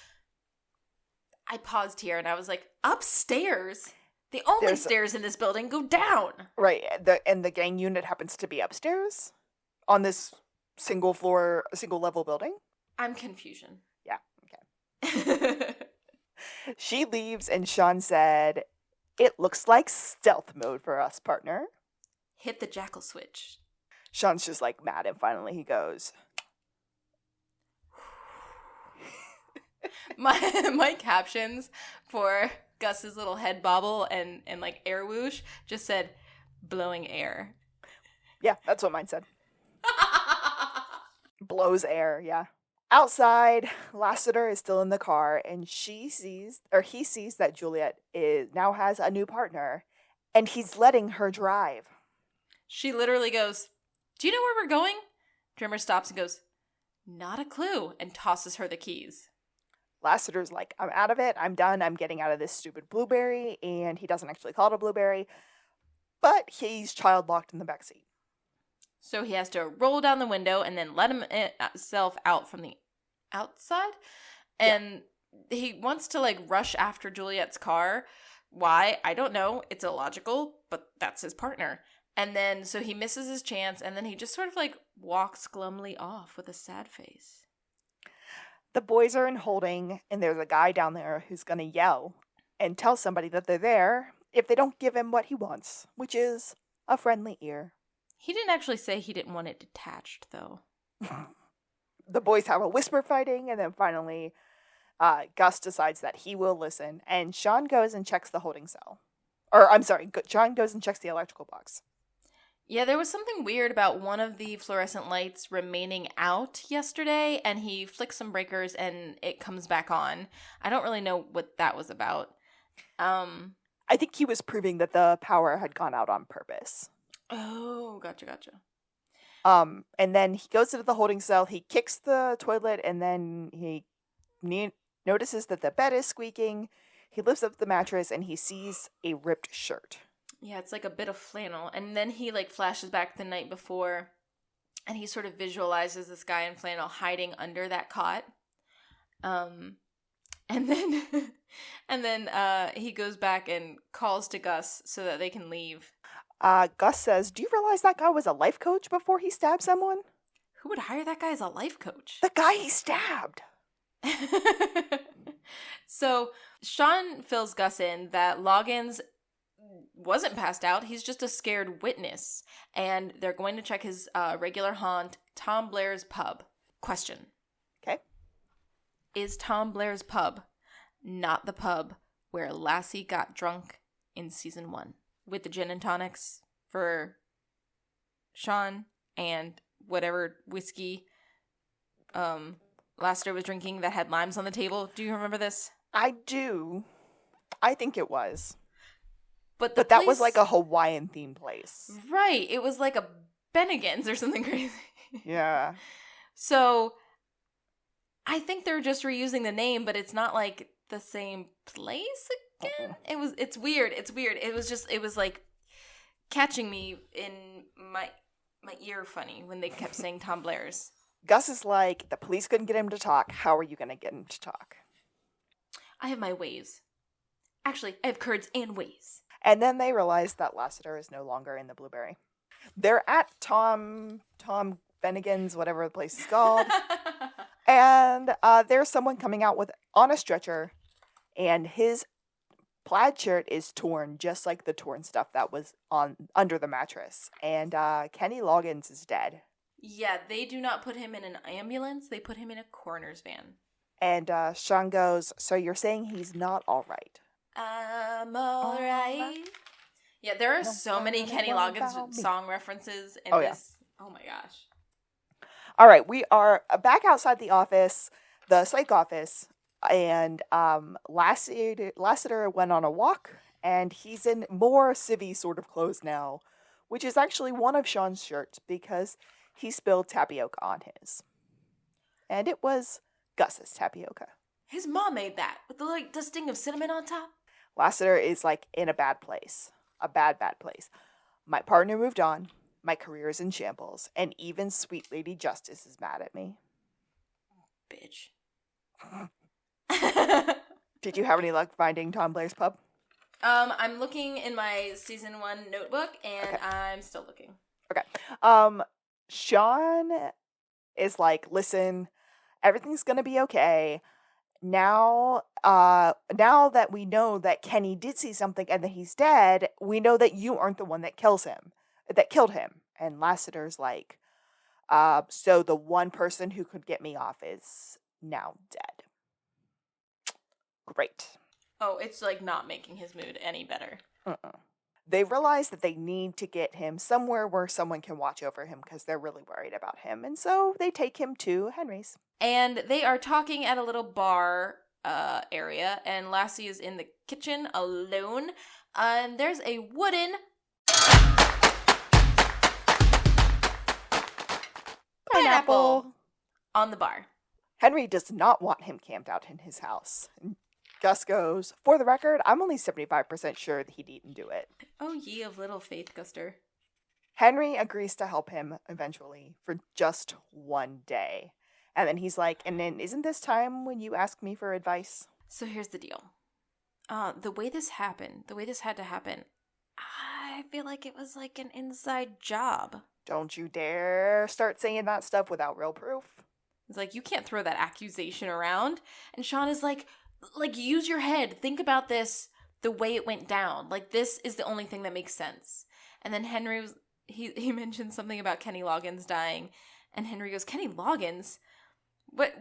Speaker 2: I paused here and I was like, upstairs? The only stairs in this building go down.
Speaker 1: Right, and the gang unit happens to be upstairs on this single level building.
Speaker 2: I'm confusion.
Speaker 1: Yeah, okay. She leaves and Sean said, it looks like stealth mode for us, partner.
Speaker 2: Hit the jackal switch.
Speaker 1: Sean's just like mad and finally he goes,
Speaker 2: My captions for Gus's little head bobble and like air whoosh just said blowing air.
Speaker 1: Yeah, that's what mine said. Blows air, yeah. Outside, Lassiter is still in the car and he sees that Juliette now has a new partner and he's letting her drive.
Speaker 2: She literally goes, "Do you know where we're going?" Trimmer stops and goes, "Not a clue," and tosses her the keys.
Speaker 1: Lassiter's like, I'm out of it. I'm done. I'm getting out of this stupid blueberry. And he doesn't actually call it a blueberry, but he's child locked in the backseat.
Speaker 2: So he has to roll down the window and then let himself out from the outside. And he wants to, like, rush after Juliette's car. Why? I don't know. It's illogical, but that's his partner. And then, so he misses his chance, and then he just sort of, like, walks glumly off with a sad face.
Speaker 1: The boys are in holding, and there's a guy down there who's going to yell and tell somebody that they're there if they don't give him what he wants, which is a friendly ear.
Speaker 2: He didn't actually say he didn't want it detached, though.
Speaker 1: The boys have a whisper fighting, and then finally Gus decides that he will listen, and Sean goes and checks the holding cell. Or, I'm sorry, Sean goes and checks the electrical box.
Speaker 2: Yeah, there was something weird about one of the fluorescent lights remaining out yesterday, and he flicks some breakers and it comes back on. I don't really know what that was about.
Speaker 1: I think he was proving that the power had gone out on purpose.
Speaker 2: Oh, gotcha.
Speaker 1: And then he goes into the holding cell, he kicks the toilet, and then he notices that the bed is squeaking. He lifts up the mattress, and he sees a ripped shirt.
Speaker 2: Yeah, it's like a bit of flannel. And then he, like, flashes back the night before, and he sort of visualizes this guy in flannel hiding under that cot. And then he goes back and calls to Gus so that they can leave.
Speaker 1: Gus says, "Do you realize that guy was a life coach before he stabbed someone?"
Speaker 2: Who would hire that guy as a life coach?
Speaker 1: The guy he stabbed.
Speaker 2: So Sean fills Gus in that Loggins wasn't passed out. He's just a scared witness. And they're going to check his regular haunt, Tom Blair's pub. Question.
Speaker 1: Okay.
Speaker 2: Is Tom Blair's pub not the pub where Lassie got drunk in season 1? With the gin and tonics for Sean and whatever whiskey Lassiter was drinking that had limes on the table. Do you remember this?
Speaker 1: I do. I think it was.
Speaker 2: But
Speaker 1: that was like a Hawaiian themed place.
Speaker 2: Right. It was like a Bennigan's or something crazy.
Speaker 1: Yeah.
Speaker 2: So I think they're just reusing the name, but it's not like the same place again. It's weird. It was like catching me in my ear funny when they kept saying Tom Blair's.
Speaker 1: Gus is like, the police couldn't get him to talk. How are you going to get him to talk?
Speaker 2: I have my ways. Actually, I have curds and ways.
Speaker 1: And then they realize that Lassiter is no longer in the Blueberry. They're at Tom Bennigan's, whatever the place is called. And there's someone coming out on a stretcher, and his plaid shirt is torn, just like the torn stuff that was under the mattress. And Kenny Loggins is dead.
Speaker 2: Yeah, they do not put him in an ambulance. They put him in a coroner's van.
Speaker 1: And Sean goes, "So you're saying he's not all right?"
Speaker 2: I'm all right. Yeah, there are so many Kenny Loggins song references in this. Yeah. Oh my gosh.
Speaker 1: All right, we are back outside the office, the psych office, and Lassiter went on a walk, and he's in more civvy sort of clothes now, which is actually one of Sean's shirts because he spilled tapioca on his. And it was Gus's tapioca.
Speaker 2: His mom made that with the sting of cinnamon on top.
Speaker 1: Lassiter is in a bad place. A bad place. My partner moved on. My career is in shambles. And even sweet Lady Justice is mad at me.
Speaker 2: Bitch.
Speaker 1: Did you have any luck finding Tom Blair's pub?
Speaker 2: I'm looking in my season 1 notebook, and okay. I'm still looking.
Speaker 1: Okay. Sean is like, listen, everything's gonna be okay. Now that we know that Kenny did see something and that he's dead, we know that you aren't the one that killed him. And Lassiter's like, so the one person who could get me off is now dead. Great.
Speaker 2: Oh, it's not making his mood any better.
Speaker 1: They realize that they need to get him somewhere where someone can watch over him because they're really worried about him. And so they take him to Henry's.
Speaker 2: And they are talking at a little bar area, and Lassie is in the kitchen alone. And there's a wooden pineapple on the bar.
Speaker 1: Henry does not want him camped out in his house. Gus goes, for the record, I'm only 75% sure that he didn't do it.
Speaker 2: Oh, ye of little faith, Guster.
Speaker 1: Henry agrees to help him eventually for just one day. And then he's like, and then isn't this time when you ask me for advice?
Speaker 2: So here's the deal. The way this had to happen, I feel like it was like an inside job.
Speaker 1: Don't you dare start saying that stuff without real proof.
Speaker 2: It's like, you can't throw that accusation around. And Sean is like, use your head. Think about this the way it went down. Like, this is the only thing that makes sense. And then Henry was, he mentioned something about Kenny Loggins dying. And Henry goes, Kenny Loggins? What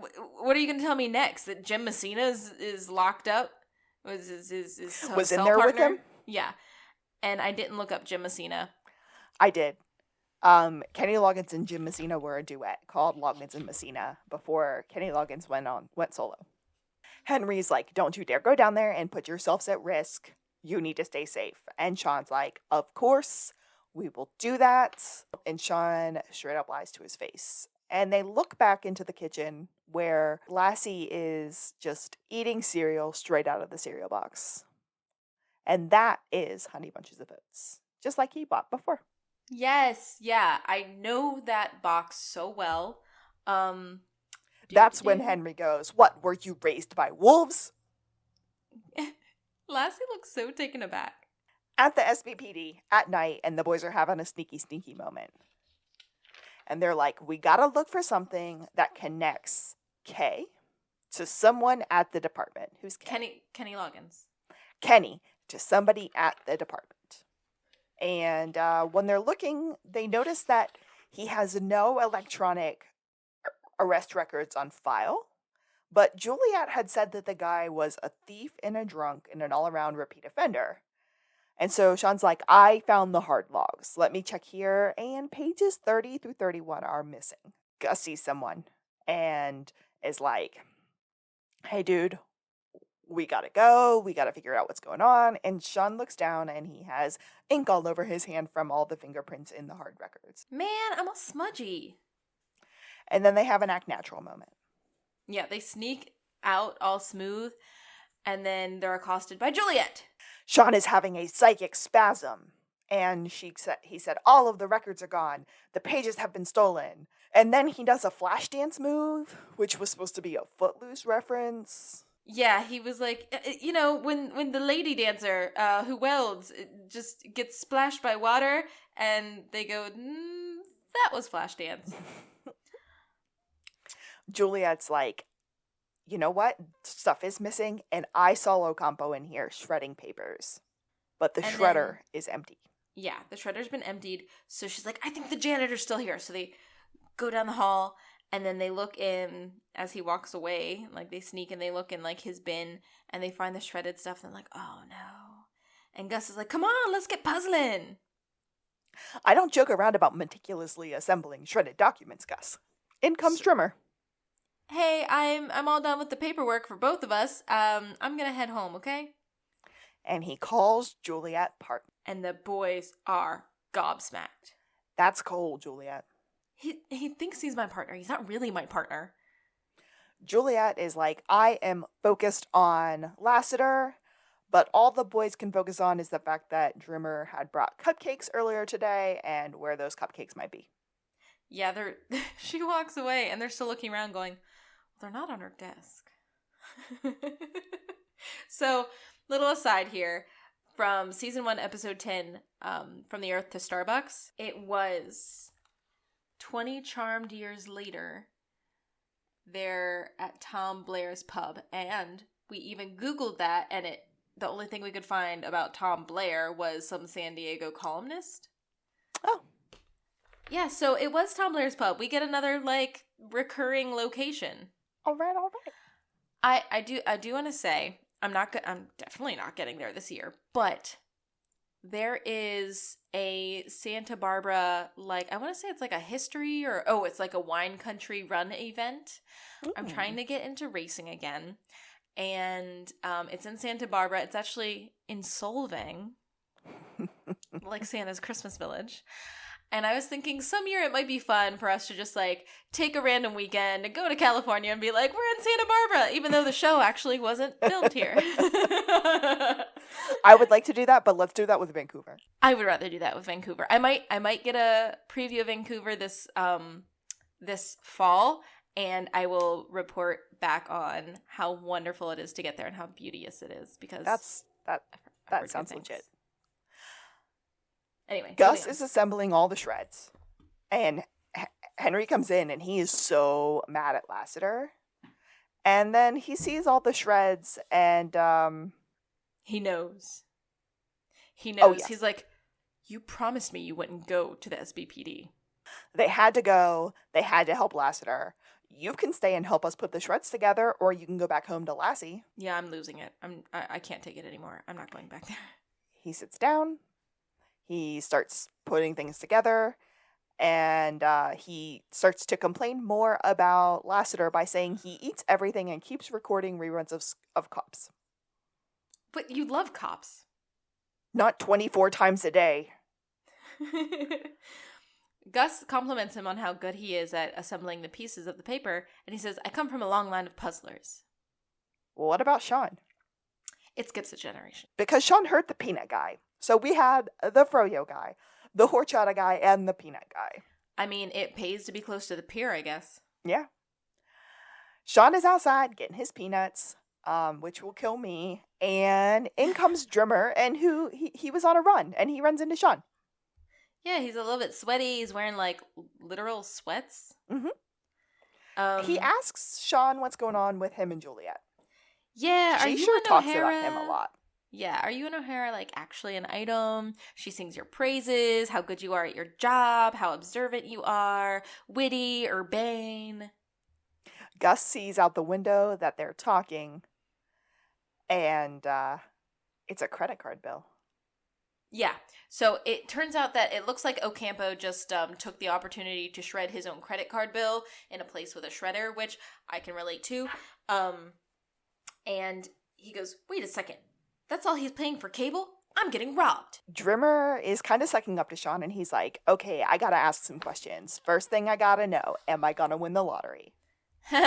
Speaker 2: are you going to tell me next? That Jim Messina is locked up? Was
Speaker 1: in there with him?
Speaker 2: Yeah. And I didn't look up Jim Messina.
Speaker 1: I did. Kenny Loggins and Jim Messina were a duet called Loggins and Messina before Kenny Loggins went solo. Henry's like, don't you dare go down there and put yourselves at risk. You need to stay safe. And Sean's like, of course, we will do that. And Sean straight up lies to his face. And they look back into the kitchen where Lassie is just eating cereal straight out of the cereal box. And that is Honey Bunches of Oats, just like he bought before.
Speaker 2: Yes, yeah, I know that box so well.
Speaker 1: That's when Henry goes, what, were you raised by wolves?
Speaker 2: Lassie looks so taken aback.
Speaker 1: At the SBPD, at night, and the boys are having a sneaky moment. And they're like, we gotta look for something that connects Kay to someone at the department. Who's Kay?
Speaker 2: Kenny Loggins.
Speaker 1: Kenny to somebody at the department. And when they're looking, they notice that he has no electronic arrest records on file. But Juliette had said that the guy was a thief and a drunk and an all-around repeat offender. And so Sean's like, I found the hard logs. Let me check here. And pages 30 through 31 are missing. Gus sees someone and is like, hey, dude, we gotta go. We gotta figure out what's going on. And Sean looks down and he has ink all over his hand from all the fingerprints in the hard records.
Speaker 2: Man, I'm all smudgy.
Speaker 1: And then they have an act natural moment.
Speaker 2: Yeah, they sneak out all smooth and then they're accosted by Juliette.
Speaker 1: Sean is having a psychic spasm. And he said, all of the records are gone. The pages have been stolen. And then he does a flash dance move, which was supposed to be a Footloose reference.
Speaker 2: Yeah, he was like, when the lady dancer who welds just gets splashed by water, and they go, that was Flashdance.
Speaker 1: Juliette's like, you know what? Stuff is missing, and I saw Ocampo in here shredding papers. But the shredder is empty.
Speaker 2: Yeah, the shredder's been emptied, so she's like, I think the janitor's still here. So they go down the hall, and then they look in as he walks away. Like, they sneak and they look in, like, his bin, and they find the shredded stuff, and they're like, oh, no. And Gus is like, come on, let's get puzzling.
Speaker 1: I don't joke around about meticulously assembling shredded documents, Gus. In comes Trimmer.
Speaker 2: Hey, I'm all done with the paperwork for both of us. I'm gonna head home, okay?
Speaker 1: And he calls Juliette partner.
Speaker 2: And the boys are gobsmacked.
Speaker 1: That's cold, Juliette.
Speaker 2: He thinks he's my partner. He's not really my partner.
Speaker 1: Juliette is like, I am focused on Lassiter, but all the boys can focus on is the fact that Drimmer had brought cupcakes earlier today and where those cupcakes might be.
Speaker 2: Yeah, she walks away and they're still looking around going, they're not on her desk. So, little aside here, from season 1, episode 10, From the Earth to Starbucks, it was 20 charmed years later, they're at Tom Blair's pub, and we even Googled that, and the only thing we could find about Tom Blair was some San Diego columnist.
Speaker 1: Oh.
Speaker 2: Yeah, so it was Tom Blair's pub. We get another, recurring location.
Speaker 1: All right.
Speaker 2: I do want to say, I'm definitely not getting there this year, but there is a Santa Barbara, I want to say it's like a history it's like a wine country run event. Ooh. I'm trying to get into racing again. And it's in Santa Barbara. It's actually in Solvang, like Santa's Christmas village. And I was thinking some year it might be fun for us to just like take a random weekend and go to California and be like, we're in Santa Barbara, even though the show actually wasn't filmed here.
Speaker 1: I would like to do that, but let's do that with Vancouver.
Speaker 2: I would rather do that with Vancouver. I might get a preview of Vancouver this fall, and I will report back on how wonderful it is to get there and how beauteous it is, because
Speaker 1: that sounds legit.
Speaker 2: Anyway,
Speaker 1: Gus is assembling all the shreds, and Henry comes in, and he is so mad at Lassiter. And then he sees all the shreds, and
Speaker 2: he knows.
Speaker 1: Oh, yes.
Speaker 2: He's like, you promised me you wouldn't go to the SBPD.
Speaker 1: They had to go. They had to help Lassiter. You can stay and help us put the shreds together, or you can go back home to Lassie.
Speaker 2: Yeah, I'm losing it. I can't take it anymore. I'm not going back there.
Speaker 1: He sits down. He starts putting things together, and he starts to complain more about Lassiter by saying he eats everything and keeps recording reruns of Cops.
Speaker 2: But you love Cops.
Speaker 1: Not 24 times a day.
Speaker 2: Gus compliments him on how good he is at assembling the pieces of the paper, and he says, I come from a long line of puzzlers.
Speaker 1: Well, what about Sean?
Speaker 2: It skips a generation.
Speaker 1: Because Sean heard the peanut guy. So we had the froyo guy, the horchata guy, and the peanut guy.
Speaker 2: I mean, it pays to be close to the pier, I guess.
Speaker 1: Yeah. Sean is outside getting his peanuts, which will kill me. And in comes Drimmer, and he was on a run, and he runs into Sean.
Speaker 2: Yeah, he's a little bit sweaty. He's wearing, like, literal sweats.
Speaker 1: Mm-hmm. He asks Sean what's going on with him and Juliette.
Speaker 2: Yeah,
Speaker 1: she sure talks about him a lot.
Speaker 2: Yeah, are you and O'Hara, like, actually an item? She sings your praises, how good you are at your job, how observant you are, witty, urbane.
Speaker 1: Gus sees out the window that they're talking, and it's a credit card bill.
Speaker 2: Yeah, so it turns out that it looks like Ocampo just took the opportunity to shred his own credit card bill in a place with a shredder, which I can relate to. And he goes, wait a second. That's all he's paying for cable? I'm getting robbed.
Speaker 1: Drimmer is kind of sucking up to Sean, and he's like, okay, I gotta ask some questions. First thing I gotta know, am I gonna win the lottery?
Speaker 2: No.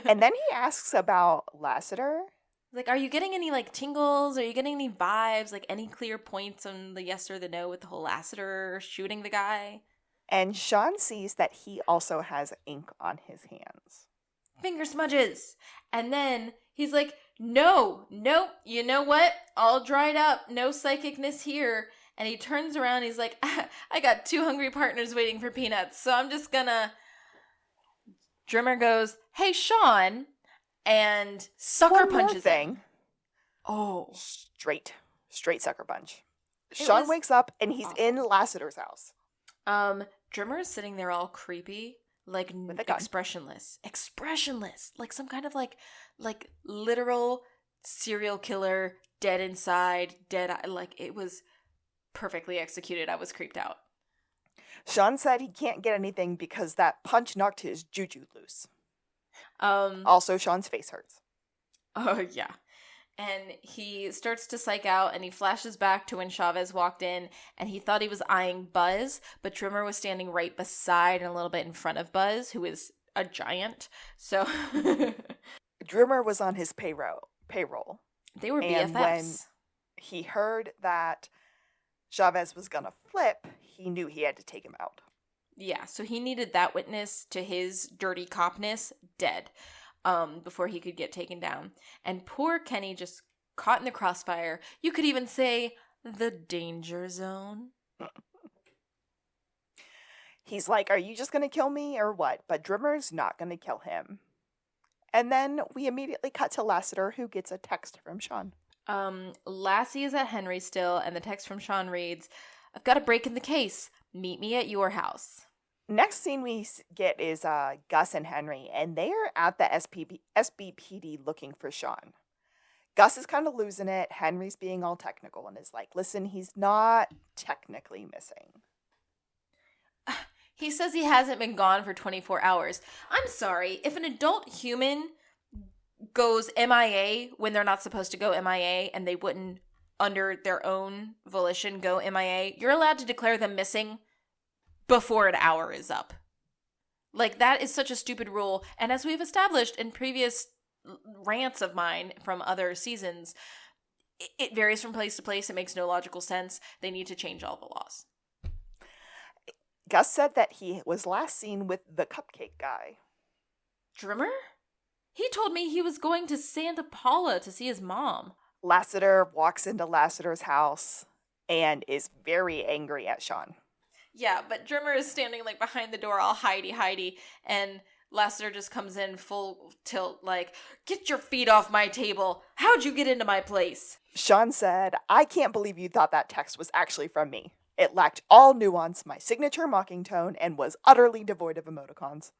Speaker 1: And then he asks about Lassiter.
Speaker 2: Like, are you getting any, like, tingles? Are you getting any vibes? Like, any clear points on the yes or the no with the whole Lassiter shooting the guy?
Speaker 1: And Sean sees that he also has ink on his hands.
Speaker 2: Finger smudges. And then he's like, nope, you know what? All dried up, no psychicness here. And he turns around and he's like, I got 2 hungry partners waiting for peanuts, so I'm just gonna... Drimmer goes, hey, Sean, and sucker punches him. Oh.
Speaker 1: Straight sucker punch. Sean wakes up and he's in Lassiter's house.
Speaker 2: Drimmer is sitting there all creepy. Like, expressionless, like some kind of like literal serial killer, dead inside, dead eye. Like, it was perfectly executed. I was creeped out.
Speaker 1: Sean said he can't get anything because that punch knocked his juju loose. Also, Sean's face hurts.
Speaker 2: Oh yeah. And he starts to psych out, and he flashes back to when Chavez walked in, and he thought he was eyeing Buzz, but Drimmer was standing right beside and a little bit in front of Buzz, who is a giant. So
Speaker 1: Drimmer was on his payroll.
Speaker 2: They were BFFs.
Speaker 1: And when he heard that Chavez was gonna flip, he knew he had to take him out.
Speaker 2: Yeah, so he needed that witness to his dirty copness dead. Before he could get taken down. And poor Kenny just caught in the crossfire. You could even say the danger zone.
Speaker 1: He's like, are you just going to kill me or what? But Drimmer's not going to kill him. And then we immediately cut to Lassiter, who gets a text from Sean.
Speaker 2: Lassie is at Henry still, and the text from Sean reads, I've got a break in the case. Meet me at your house.
Speaker 1: Next scene we get is Gus and Henry, and they are at the SBPD looking for Sean. Gus is kind of losing it. Henry's being all technical and is like, listen, he's not technically missing.
Speaker 2: He says he hasn't been gone for 24 hours. I'm sorry. If an adult human goes MIA when they're not supposed to go MIA and they wouldn't under their own volition go MIA, you're allowed to declare them missing before an hour is up. Like, that is such a stupid rule. And as we've established in previous rants of mine from other seasons, it varies from place to place. It makes no logical sense. They need to change all the laws.
Speaker 1: Gus said that he was last seen with the cupcake guy.
Speaker 2: Drimmer? He told me he was going to Santa Paula to see his mom.
Speaker 1: Lassiter walks into Lassiter's house and is very angry at Sean.
Speaker 2: Yeah, but Drimmer is standing, like, behind the door all hidey, and Lassiter just comes in full tilt, like, get your feet off my table. How'd you get into my place?
Speaker 1: Sean said, I can't believe you thought that text was actually from me. It lacked all nuance, my signature mocking tone, and was utterly devoid of emoticons.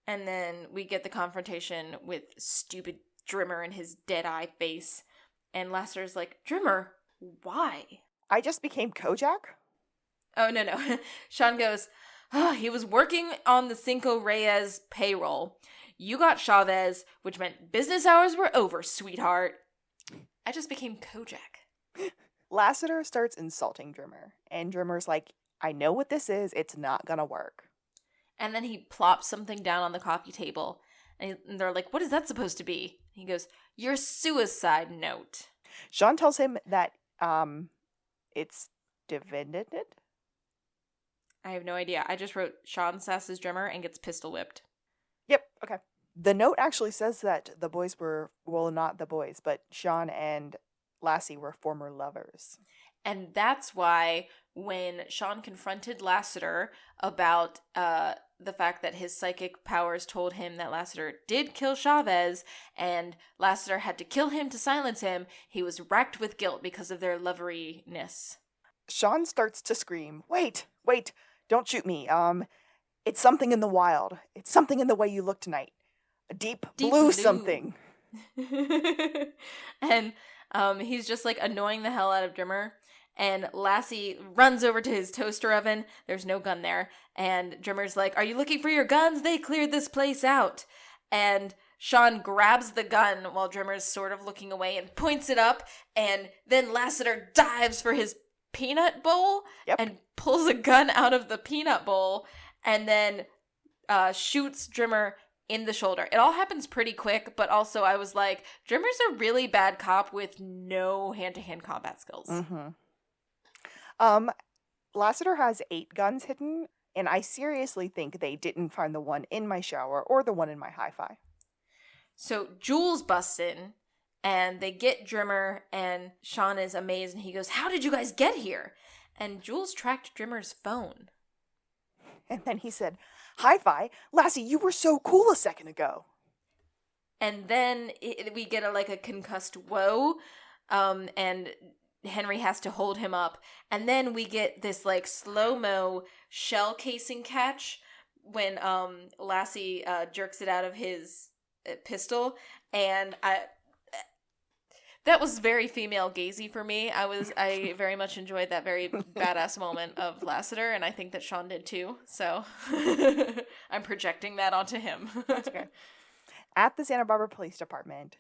Speaker 2: And then we get the confrontation with stupid Drimmer and his dead-eye face. And Lassiter's like, Drimmer, why?
Speaker 1: I just became Kojak?
Speaker 2: Oh, no. Sean goes, he was working on the Cinco Reyes payroll. You got Chavez, which meant business hours were over, sweetheart. I just became Kojak.
Speaker 1: Lassiter starts insulting Drimmer, and Drimmer's like, I know what this is, it's not gonna work.
Speaker 2: And then he plops something down on the coffee table, and they're like, what is that supposed to be? He goes, your suicide note.
Speaker 1: Sean tells him that it's divined.
Speaker 2: I have no idea. I just wrote Sean sasses Drimmer and gets pistol whipped.
Speaker 1: Yep, okay. The note actually says that the boys were, well, not the boys, but Sean and Lassie were former lovers.
Speaker 2: And that's why when Sean confronted Lassiter about the fact that his psychic powers told him that Lassiter did kill Chavez and Lassiter had to kill him to silence him, he was racked with guilt because of their loveriness.
Speaker 1: Sean starts to scream, wait, don't shoot me. It's something in the wild. It's something in the way you look tonight. A deep blue something.
Speaker 2: And he's just, like, annoying the hell out of Drimmer. And Lassie runs over to his toaster oven. There's no gun there. And Drimmer's like, are you looking for your guns? They cleared this place out. And Sean grabs the gun while Drimmer's sort of looking away and points it up. And then Lassiter dives for his peanut bowl and pulls a gun out of the peanut bowl and then shoots Drimmer in the shoulder. It all happens pretty quick, but also I was like, Drimmer's a really bad cop with no hand-to-hand combat skills.
Speaker 1: Mm-hmm. Lassiter has 8 guns hidden, and I seriously think they didn't find the one in my shower or the one in my hi-fi.
Speaker 2: So Jules busts in, and they get Drimmer, and Sean is amazed, and he goes, how did you guys get here? And Jules tracked Drimmer's phone.
Speaker 1: And then he said, hi-fi, Lassie, you were so cool a second ago.
Speaker 2: And then we get a concussed whoa, and Henry has to hold him up. And then we get this, slow-mo shell casing catch when Lassie jerks it out of his pistol. And that was very female gazy for me. I very much enjoyed that very badass moment of Lassiter, and I think that Sean did too. So I'm projecting that onto him.
Speaker 1: That's okay. At the Santa Barbara Police Department,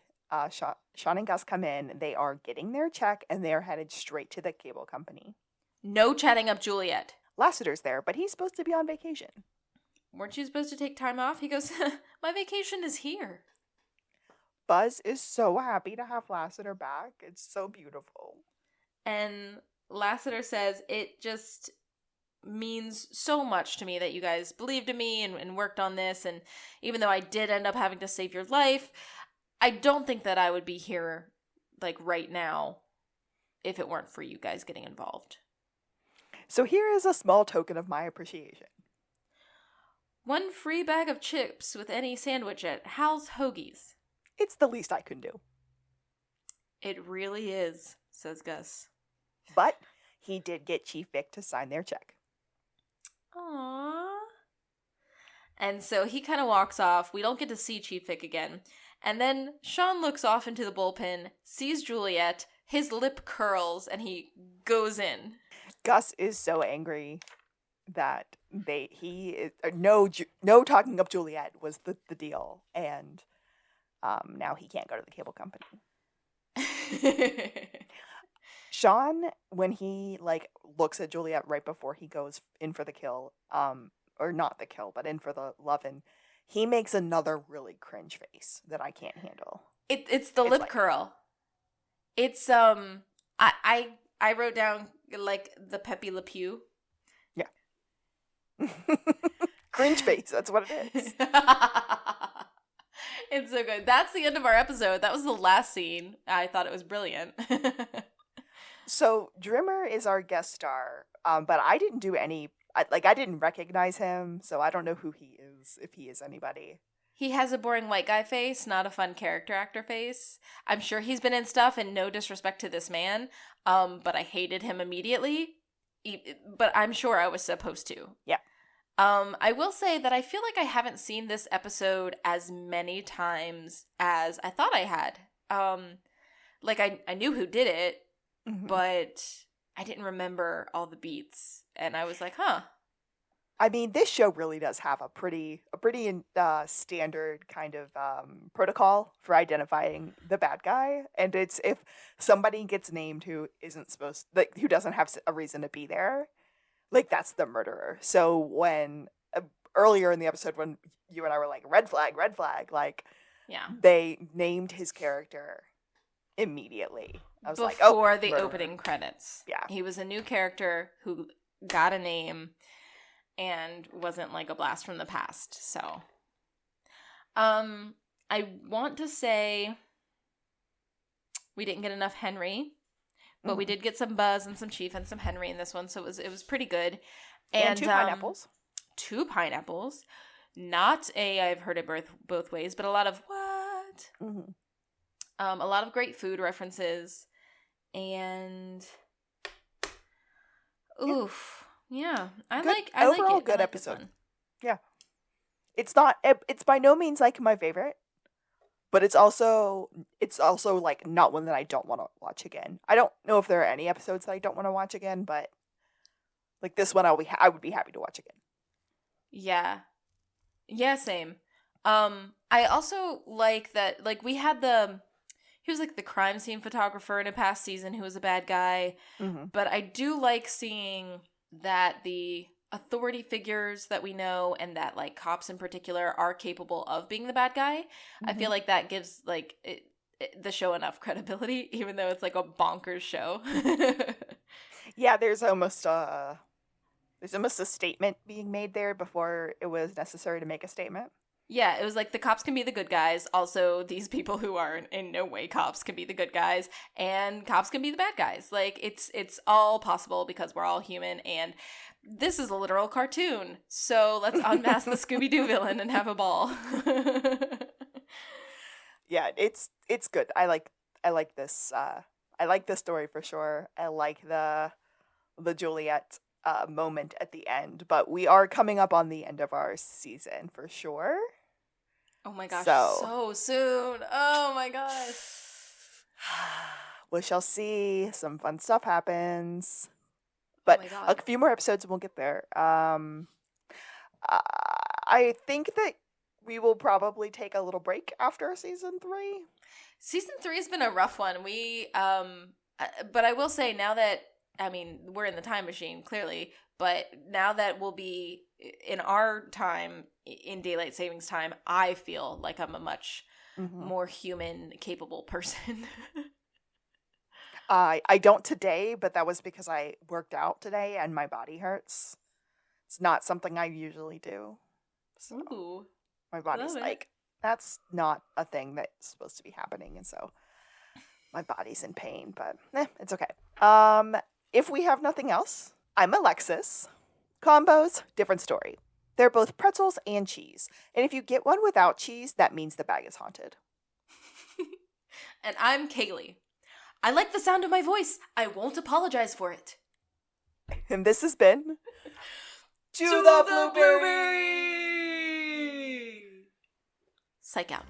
Speaker 1: Sean and Gus come in. They are getting their check, and they are headed straight to the cable company.
Speaker 2: No chatting up Juliette.
Speaker 1: Lassiter's there, but he's supposed to be on vacation.
Speaker 2: Weren't you supposed to take time off? He goes, my vacation is here.
Speaker 1: Buzz is so happy to have Lassiter back. It's so beautiful.
Speaker 2: And Lassiter says, it just means so much to me that you guys believed in me and worked on this. And even though I did end up having to save your life, I don't think that I would be here, right now, if it weren't for you guys getting involved.
Speaker 1: So here is a small token of my appreciation.
Speaker 2: 1 free bag of chips with any sandwich at Hal's Hoagies.
Speaker 1: It's the least I can do.
Speaker 2: It really is, says Gus.
Speaker 1: But he did get Chief Vic to sign their check.
Speaker 2: Aww. And so he kind of walks off. We don't get to see Chief Vic again. And then Sean looks off into the bullpen, sees Juliette, his lip curls, and he goes in.
Speaker 1: Gus is so angry that no talking up Juliette was the deal, and now he can't go to the cable company. Sean, when he looks at Juliette right before he goes in for the kill, or not the kill, but in for the lovin', he makes another really cringe face that I can't handle.
Speaker 2: It's the lip curl. It's I wrote down the Pepe Le Pew.
Speaker 1: Yeah. Cringe face, that's what it is.
Speaker 2: It's so good. That's the end of our episode. That was the last scene. I thought it was brilliant.
Speaker 1: So Drimmer is our guest star, but I didn't do any. I didn't recognize him, so I don't know who he is, if he is anybody.
Speaker 2: He has a boring white guy face, not a fun character actor face. I'm sure he's been in stuff, and no disrespect to this man, but I hated him immediately. But I'm sure I was supposed to.
Speaker 1: Yeah.
Speaker 2: I will say that I feel like I haven't seen this episode as many times as I thought I had. I knew who did it, but I didn't remember all the beats, and I was like, huh.
Speaker 1: I mean, this show really does have a pretty standard kind of protocol for identifying the bad guy, and it's if somebody gets named who isn't supposed, who doesn't have a reason to be there, that's the murderer. So when earlier in the episode when you and I were like red flag,
Speaker 2: yeah,
Speaker 1: they named his character immediately. I was
Speaker 2: before
Speaker 1: the
Speaker 2: murderer. Opening credits.
Speaker 1: Yeah,
Speaker 2: he was a new character who got a name and wasn't a blast from the past. So, I want to say we didn't get enough Henry, but we did get some Buzz and some Chief and some Henry in this one, so it was pretty good.
Speaker 1: And 2 pineapples.
Speaker 2: 2 pineapples. Not I've heard it both ways, but a lot of what?
Speaker 1: Mm-hmm.
Speaker 2: A lot of great food references, and oof. Yeah, I like
Speaker 1: overall
Speaker 2: it.
Speaker 1: Good episode. Yeah, it's by no means my favorite, but it's also not one that I don't want to watch again. I don't know if there are any episodes that I don't want to watch again, but this one I would be happy to watch again.
Speaker 2: Yeah, same. I also like that we had he was the crime scene photographer in a past season who was a bad guy, but I do like seeing that the authority figures that we know and that cops in particular are capable of being the bad guy. I feel like that gives the show enough credibility, even though it's a bonkers show.
Speaker 1: Yeah, there's almost a statement being made there before it was necessary to make a statement.
Speaker 2: Yeah, it was the cops can be the good guys. Also, these people who are in no way cops can be the good guys, and cops can be the bad guys. It's all possible because we're all human, and this is a literal cartoon. So let's unmask the Scooby-Doo villain and have a ball.
Speaker 1: Yeah, it's good. I like this. I like this story for sure. I like the Juliette moment at the end, but we are coming up on the end of our season for sure.
Speaker 2: Oh my gosh, so soon. Oh my gosh.
Speaker 1: We shall see. Some fun stuff happens. But a few more episodes and we'll get there. I think that we will probably take a little break after season 3.
Speaker 2: Season 3 has been a rough one. But I will say now that, we're in the time machine, clearly, but now that we'll be in our time, in daylight savings time, I feel like I'm a much more human, capable person.
Speaker 1: I don't today, but that was because I worked out today and my body hurts. It's not something I usually do. So
Speaker 2: ooh,
Speaker 1: my body's that's not a thing that's supposed to be happening, and so my body's in pain, but it's okay. If we have nothing else, I'm Alexis. Combos, different story. They're both pretzels and cheese. And if you get one without cheese, that means the bag is haunted.
Speaker 2: And I'm Kaylee. I like the sound of my voice. I won't apologize for it.
Speaker 1: And this has been
Speaker 2: To the Blueberry! Psych out.